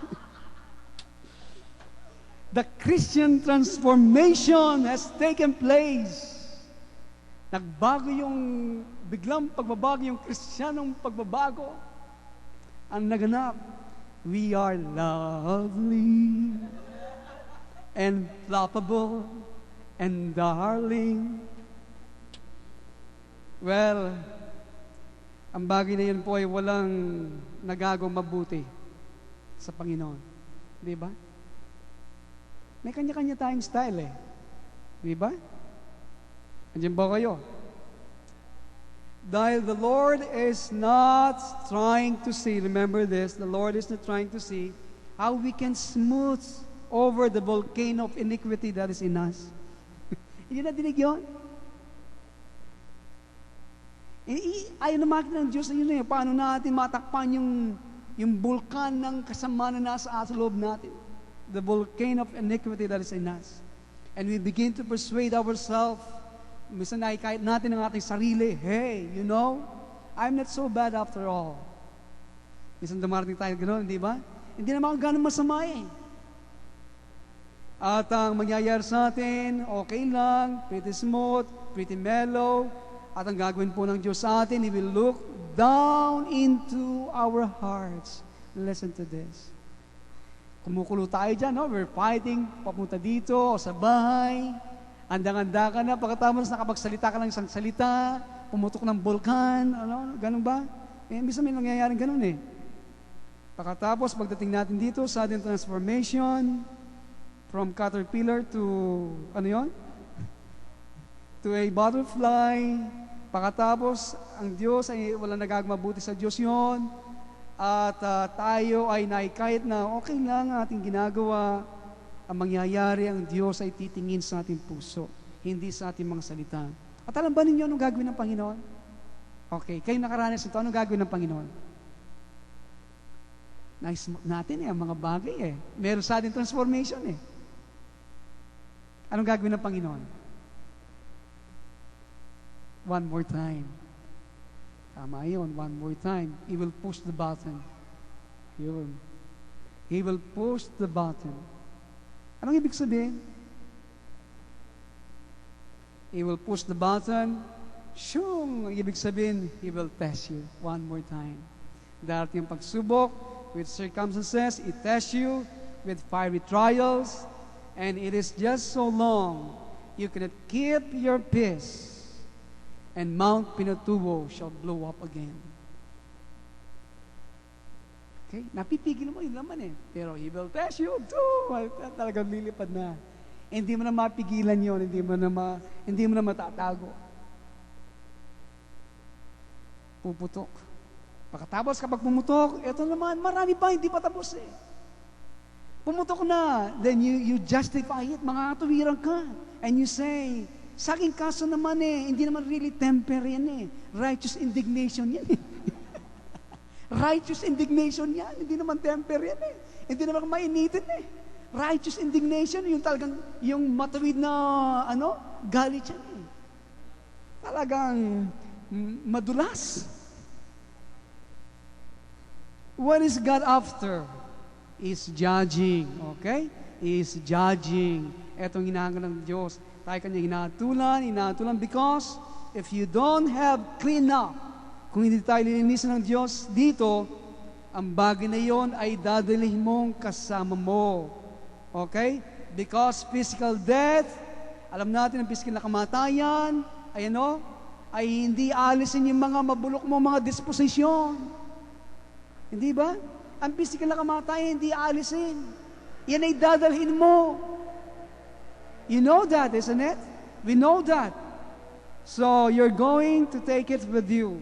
The Christian transformation has taken place. Nagbago biglang pagbabago yung Kristiyanong pagbabago. Ang naganap, we are lovely and flappable and darling. Well, ang bagay na yun po ay walang nagagawang mabuti sa Panginoon. Di ba? May kanya-kanya tayong style eh. Di ba? Andiyan ba kayo? Dahil the Lord is not trying to see, remember this, the Lord is not trying to see how we can smooth over the volcano of iniquity that is in us. Hindi na dinig yun? Ayaw na makita ng Diyos, yun eh, paano natin matakpan yung bulkan ng kasama na nasa loob natin. The volcano of iniquity that is in us. And we begin to persuade ourselves, minsan kahit natin ang ating sarili, hey, you know, I'm not so bad after all. Minsan dumarating tayo gano'n, di ba? Hindi naman ako gano'n masama eh. At ang mangyayari sa atin, okay lang, pretty smooth, pretty mellow, at ang gagawin po ng Diyos sa atin, He will look down into our hearts. Listen to this. Kumukulo tayo dyan, no? We're fighting, papunta dito o sa bahay. Andang-anda ka na, pagkatapos nakapagsalita ka ng isang salita, pumutok ng bulkan, ano, ganun ba? Minsan may nangyayaring ganun eh. Pagkatapos, pagdating natin dito, sudden transformation, from caterpillar to, ano yon? To a butterfly. Pagkatapos, ang Diyos ay walang nagagmabuti sa Diyos yon. At tayo ay kahit na okay lang ating ginagawa, ang mangyayari, ang Diyos ay titingin sa ating puso, hindi sa ating mga salita. At alam ba ninyo anong gagawin ng Panginoon? Okay, kayo nakaranas ito, anong gagawin ng Panginoon? Nice natin ang mga bagay eh. Meron sa ating transformation eh. Anong gagawin ng Panginoon? One more time. Tama yun, one more time. He will push the button. Yun. He will push the button. Anong ibig sabihin? He will push the button. Shung! Ang ibig sabihin, He will test you one more time. Darating yung pagsubok with circumstances, it tests you with fiery trials, and it is just so long you cannot keep your peace, and Mount Pinatubo shall blow up again. Okay? Napipigil mo, yun naman eh. Pero He will test you too. Talagang lilipad na. Hindi mo na mapigilan yun. Hindi mo na matatago. Puputok. Pagkatapos kapag pumutok, eto naman, marami pa, hindi pa tapos eh. Pumutok na. Then you justify it. Mga tuwirang ka. And you say, sa aking kaso naman eh, hindi naman really temper yan eh. Righteous indignation yan eh. Righteous indignation yan. Hindi naman temper yan eh. Hindi naman mainitin eh. Righteous indignation, yung talagang, yung matuwid na, galit yan eh. Talagang madulas. What is God after? Is judging. Okay? Is judging. Etong hinahangan ng Diyos. Tayo kanya hinatulan because if you don't have clean up, kung hindi tayo lilinisan ng Diyos dito, ang bagay na yon ay dadalhin mong kasama mo. Okay? Because physical death, alam natin ang physical na kamatayan, ay hindi alisin yung mga mabulok mo, mga disposisyon. Hindi ba? Ang physical na kamatayan, hindi alisin. Yan ay dadalhin mo. You know that, isn't it? We know that. So, you're going to take it with you.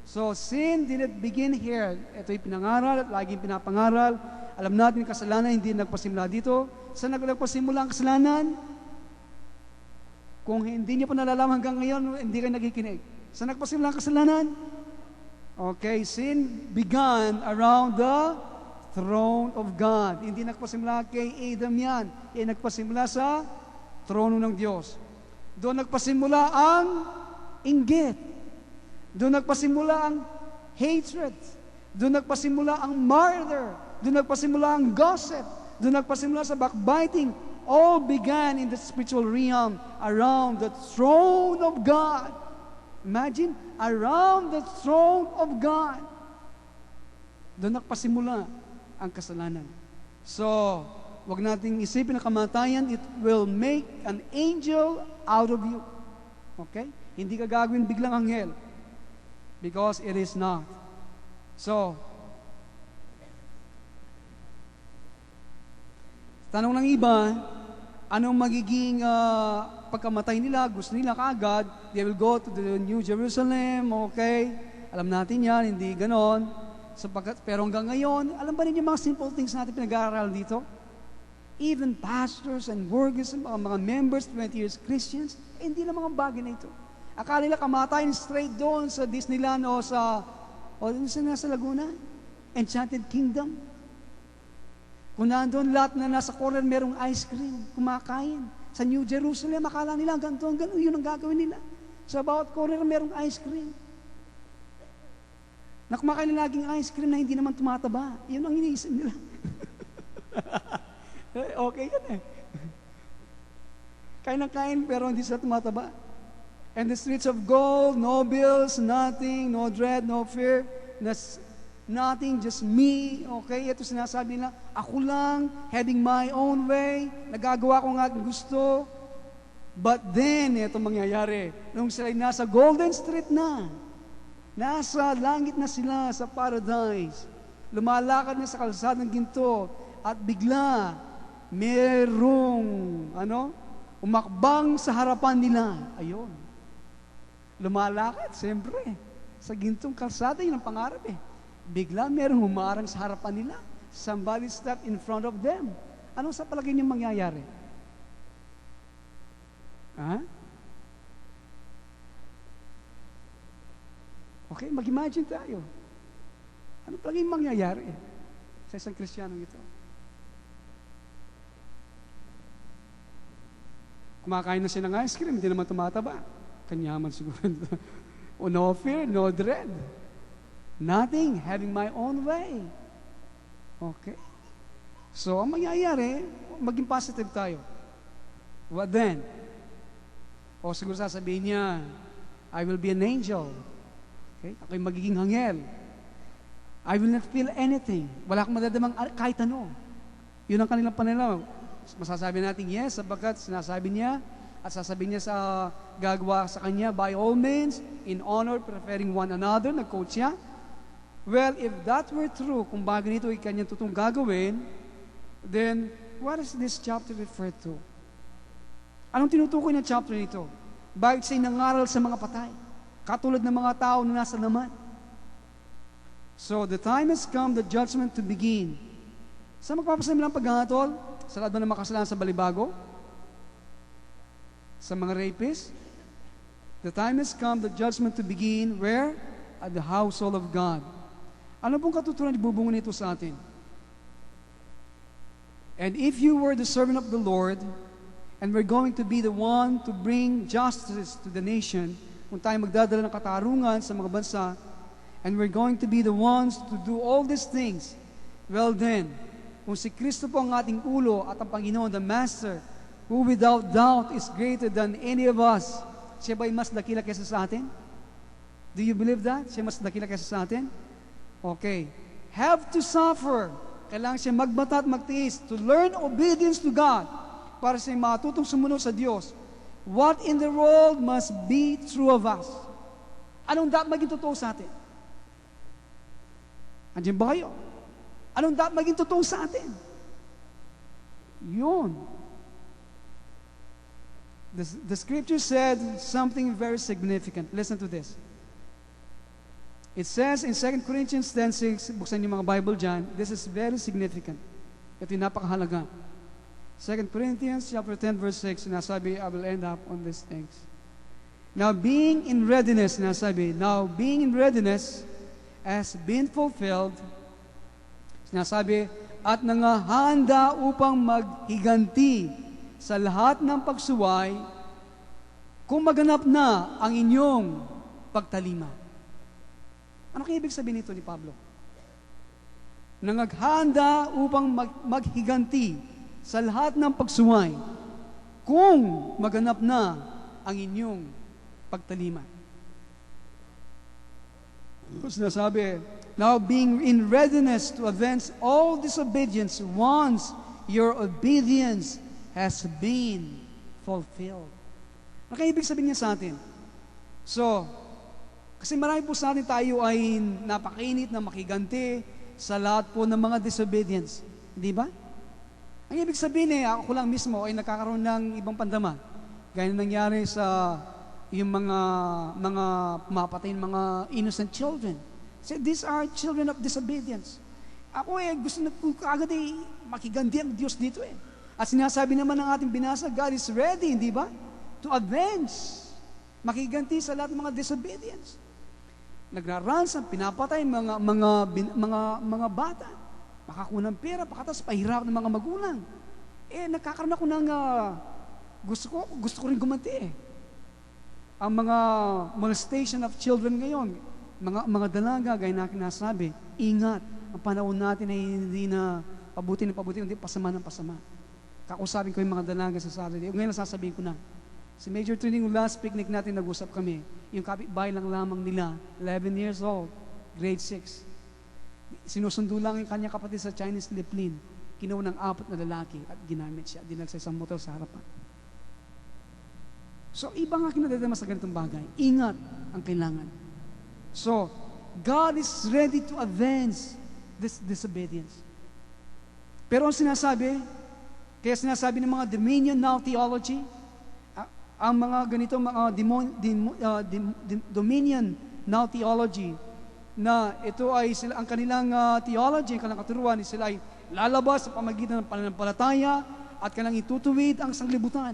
So, sin didn't begin here. Ito'y pinangaral at laging pinapangaral. Alam natin, kasalanan hindi nagpasimula dito. Saan nagpasimula ang kasalanan? Kung hindi niyo pa nalalaman hanggang ngayon, hindi kayo nakikinig. Saan nagpasimula ang kasalanan? Okay, sin began around the throne of God. Hindi nagpasimula kay Adam yan. Nagpasimula sa trono ng Diyos. Doon nagpasimula ang inggit. Doon nagpasimula ang hatred. Doon nagpasimula ang murder. Doon nagpasimula ang gossip. Doon nagpasimula sa backbiting. All began in the spiritual realm around the throne of God. Imagine, around the throne of God. Doon nagpasimula ang kasalanan. So, wag nating isipin na kamatayan, it will make an angel out of you. Okay? Hindi ka gagawin biglang anghel. Because it is not. So, tanong ng iba, anong magiging pagkamatay nila? Gusto nila kaagad, they will go to the New Jerusalem, okay? Alam natin yan, hindi ganon. Pero hanggang ngayon, alam ba ninyo mga simple things natin pinag-aaral dito? Even pastors and workers, mga members, 20 years Christians, hindi na mga bagay na ito. Akala nila kamatayin straight doon sa Disneyland o nasa Laguna, Enchanted Kingdom. Kung nandun lahat na nasa corner merong ice cream, kumakain. Sa New Jerusalem, akala nila ganito, yun ang gagawin nila. Sa bawat corner merong ice cream. Na kumakain na laging ice cream na hindi naman tumataba. Yun ang iniisip nila. Okay yan eh. Kain ng kain pero hindi sila tumataba. And the streets of gold, no bills, nothing, no dread, no fear, nothing, just me. Okay, ito sinasabi nila, ako lang, heading my own way, nagagawa ko ng aking gusto. But then, ito mangyayari, nung sila nasa Golden Street na, nasa langit na sila sa paradise, lumalakad na sa kalsadang ginto, at bigla, merong, umakbang sa harapan nila. Ayun. Lumalakad, siyempre. Sa gintong kalsada, yun ang pangarap eh. Bigla merong humarang sa harapan nila. Somebody stepped in front of them. Anong sa palagay niyo mangyayari? Ha? Okay, mag-imagine tayo. Ano palagay mangyayari sa isang Kristiyanong ito? Kumakain na siya ng ice cream, hindi naman tumataba. Kanyaman siguro. No fear, no dread. Nothing, having my own way. Okay? So, ang mangyayari, maging positive tayo. What then? O siguro sasabihin niya, I will be an angel. Okay? Ako'y magiging anghel. I will not feel anything. Wala akong madadamang kahit ano. Yun ang kanilang pananaw. Masasabi natin yes, sapagkat sinasabi niya at sasabihin niya sa gagawa sa kanya, by all means, in honor, preferring one another, nag-quote siya. Well, if that were true, kung bagay nito ay kanyang tutong gagawin, then what does this chapter refer to? Anong tinutukoy ng chapter nito? Bakit siya'y nangaral sa mga patay? Katulad ng mga tao na nasa laman. So, the time has come, the judgment to begin. Sa magpapasalim ng paghahatol? Sa lahat ba ng makasalanan sa balibago? Sa mga rapists? The time has come, the judgment to begin. Where? At the household of God. Ano pong katuturan ibubungo nito sa atin? And if you were the servant of the Lord, and we're going to be the one to bring justice to the nation, kung tayo magdadala ng katarungan sa mga bansa, and we're going to be the ones to do all these things, well then, kung si Kristo po ang ating ulo at ang Panginoon, the Master, who without doubt is greater than any of us, siya ba'y mas dakila kaysa sa atin? Do you believe that? Siya mas dakila kaysa sa atin? Okay. Have to suffer. Kailangan siya magbata at magtiis to learn obedience to God para siya matutong sumunod sa Diyos. What in the world must be true of us? Anong dapat maging totoo sa atin? Andiyan ba kayo? Anong dapat maging totoo sa atin? Yun. The scripture said something very significant. Listen to this. It says in 2 Corinthians 10:6, buksan niyo mga Bible dyan, this is very significant. Ito yung napakahalaga. 2 Corinthians chapter 10 verse 6, sinasabi, I will end up on these things. Now being in readiness, sinasabi, now being in readiness has been fulfilled, sinasabi, at nangahanda upang maghiganti sa lahat ng pagsuway kung maganap na ang inyong pagtalima. Ano kaya ibig sabihin nito ni Pablo? Nangaghanda upang maghiganti sa lahat ng pagsuway kung maganap na ang inyong pagtalima. Sinasabi, now being in readiness to avenge all disobedience once your obedience has been fulfilled. Ano kaya ibig sabihin niya sa atin? So, kasi marami po sa atin tayo ay napakainit na makiganti sa lahat po ng mga disobedience. Hindi ba? Ang ibig sabihin ako lang mismo ay nakakaroon ng ibang pandama. Gaya na nangyari sa yung mga mapatay mga innocent children. So, these are children of disobedience. Ako gusto na kagad makiganti ang Diyos dito At sinasabi naman ng ating binasa, God is ready, hindi ba? To avenge. Makiganti sa lahat ng mga disobedience. Nagraransom, pinapatay mga bata. Makakuha ng pera, pakatas pahirap ng mga magulang. Nagkakaroon ako ng gusto ko rin gumanti Ang mga station of children ngayon, mga dalaga, gaya na nasabi, ingat. Ang panahon natin ay hindi na pabuti, hindi pasama ng pasama. Kakusapin ko yung mga dalaga sa Saturday. Ngayon sasabihin ko na. Si Major Tuning, last picnic natin, nag-usap kami. Yung kapitbahay lang lamang nila, 11 years old, grade 6. Sinusundo lang yung kanyang kapatid sa Chinese lip lane. Kinuha ng 4 na lalaki at ginamit siya. Dinal sa isang motor sa harapan. So, iba nga kinadadama sa ganitong bagay. Ingat ang kailangan. So, God is ready to avenge this disobedience. Pero ang sinasabi, kaya sinasabi ng mga dominion now theology, ang mga ganito dominion now theology, na ito ay sila, ang kanilang theology, ang kanilang katuruan, sila ay lalabas sa pamagitan ng pananampalataya at kanilang itutuwid ang sanglibutan.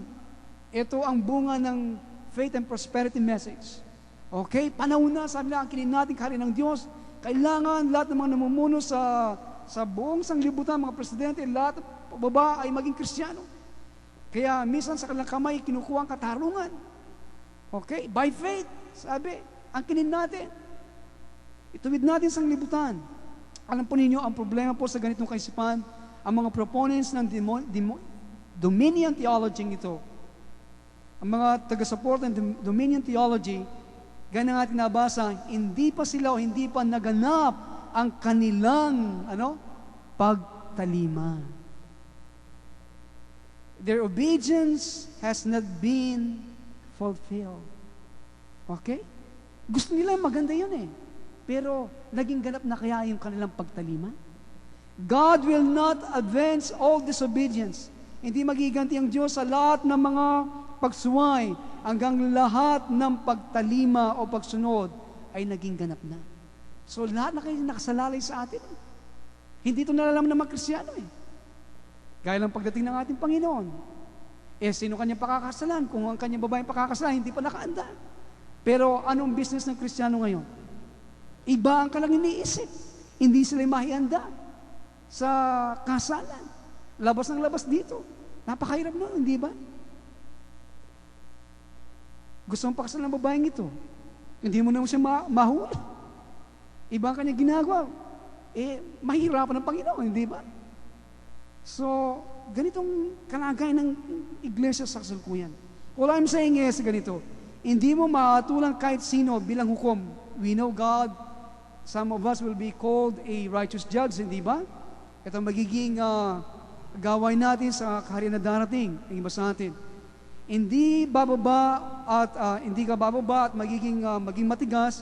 Ito ang bunga ng faith and prosperity message. Okay? Panahon na, sabi na, ang kinin natin kaharian ng Diyos. Kailangan lahat ng mga namumuno sa buong sanglibutan, mga presidente, lahat ng baba ay maging Kristiyano. Kaya minsan sa kanilang kamay, kinukuha ang katarungan. Okay? By faith, sabi, ang kinin natin. Ituwid natin sa libutan. Alam po ninyo, ang problema po sa ganitong kaisipan, ang mga proponents ng dominion theology ito, ang mga taga-support ng dominion theology, gaya ng ating nabasa, hindi pa sila o hindi pa naganap ang kanilang pagtalima. Their obedience has not been fulfilled. Okay? Gusto nila maganda yun Pero naging ganap na kaya yung kanilang pagtalima? God will not avenge all disobedience. Hindi magiganti ang Diyos sa lahat ng mga pagsuway hanggang lahat ng pagtalima o pagsunod ay naging ganap na. So lahat na kayo nakasalalay sa atin. Hindi ito nalalaman ng mga Kristiyano Gaya lang pagdating ng ating Panginoon. Sino kanyang pakakasalan? Kung ang kanyang babaeng pakakasalan, hindi pa nakaanda. Pero anong business ng Kristiyano ngayon? Iba ang kalang iniisip. Hindi sila mahihanda sa kasalan. Labas ng labas dito. Napakahirap nun, hindi ba? Gusto mong pakasalan ng babaeng ito. Hindi mo naman siya mahuli. Iba ang kanyang ginagawa. Mahirapan ng Panginoon, hindi ba? So, ganitong kalagayan ng iglesia sa kasalukuyan. All I'm saying is ganito, hindi mo makatulang kahit sino bilang hukom. We know God, some of us will be called a righteous judge, hindi ba? Ito magiging gaway natin sa kaharian na darating, ang iba sa atin. Hindi bababa hindi ka bababa at maging matigas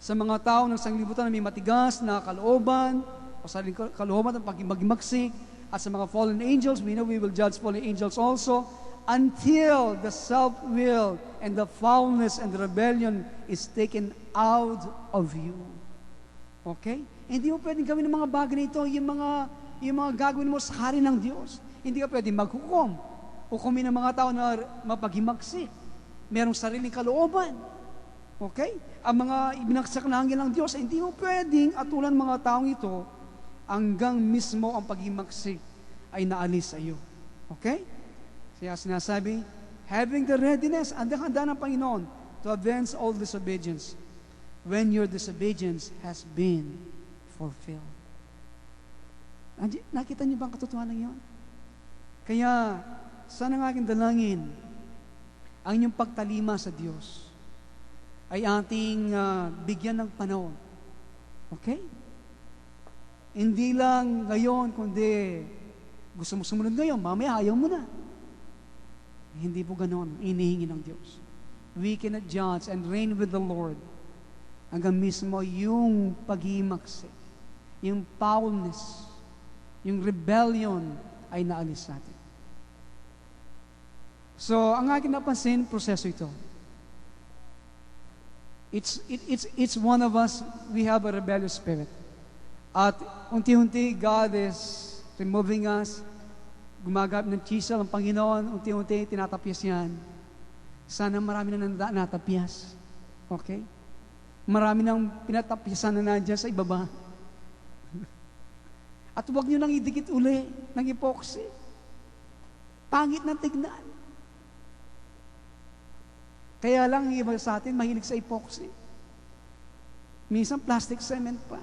sa mga tao ng sanglibutan na may matigas na kalooban o sa kalooban at magmagsik. At sa mga fallen angels, we know we will judge fallen angels also until the self-will and the foulness and the rebellion is taken out of you. Okay? Hindi mo pwedeng gawin ng mga bagay na ito, yung mga gagawin mo sa hari ng Diyos. Hindi ka pwedeng maghukom. Hukumin ng mga tao na mapaghimagsik. Merong sariling kalooban. Okay? Ang mga ibinagsak na anghel ng Diyos, hindi mo pwedeng atulan mga taong ito hanggang mismo ang paghimagsik ay naalis sa iyo. Okay? Kaya sinasabi, having the readiness, handa ng Panginoon to avenge all disobedience when your disobedience has been fulfilled. Nakita niyo ba ang katotohanan yun? Kaya, sana ng aking dalangin, ang inyong pagtalima sa Diyos ay ating bigyan ng panahon. Okay? Hindi lang ngayon, kundi gusto mo sumunod ngayon, mamaya ayaw mo na. Hindi po ganon, inihingi ng Diyos. we cannot judge and reign with the Lord hanggang mismo yung paghimaksi, yung foulness, yung rebellion ay naalis sa atin. So, ang aking napansin, proseso ito. It's one of us, we have a rebellious spirit. At unti-unti, God is removing us. Gumagamit ng chisel ang Panginoon, unti-unti, tinatapyas yan. Sana marami na natapyas. Okay? Marami nang pinatapyasan na nandiyan sa ibaba. At huwag nyo nang idikit uli ng epoxy. Pangit ng tignan. Kaya lang, iba sa atin, mahilig sa epoxy. Minsan, plastic cement pa.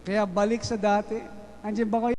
Kaya balik sa dati. Andiyan ba kayo?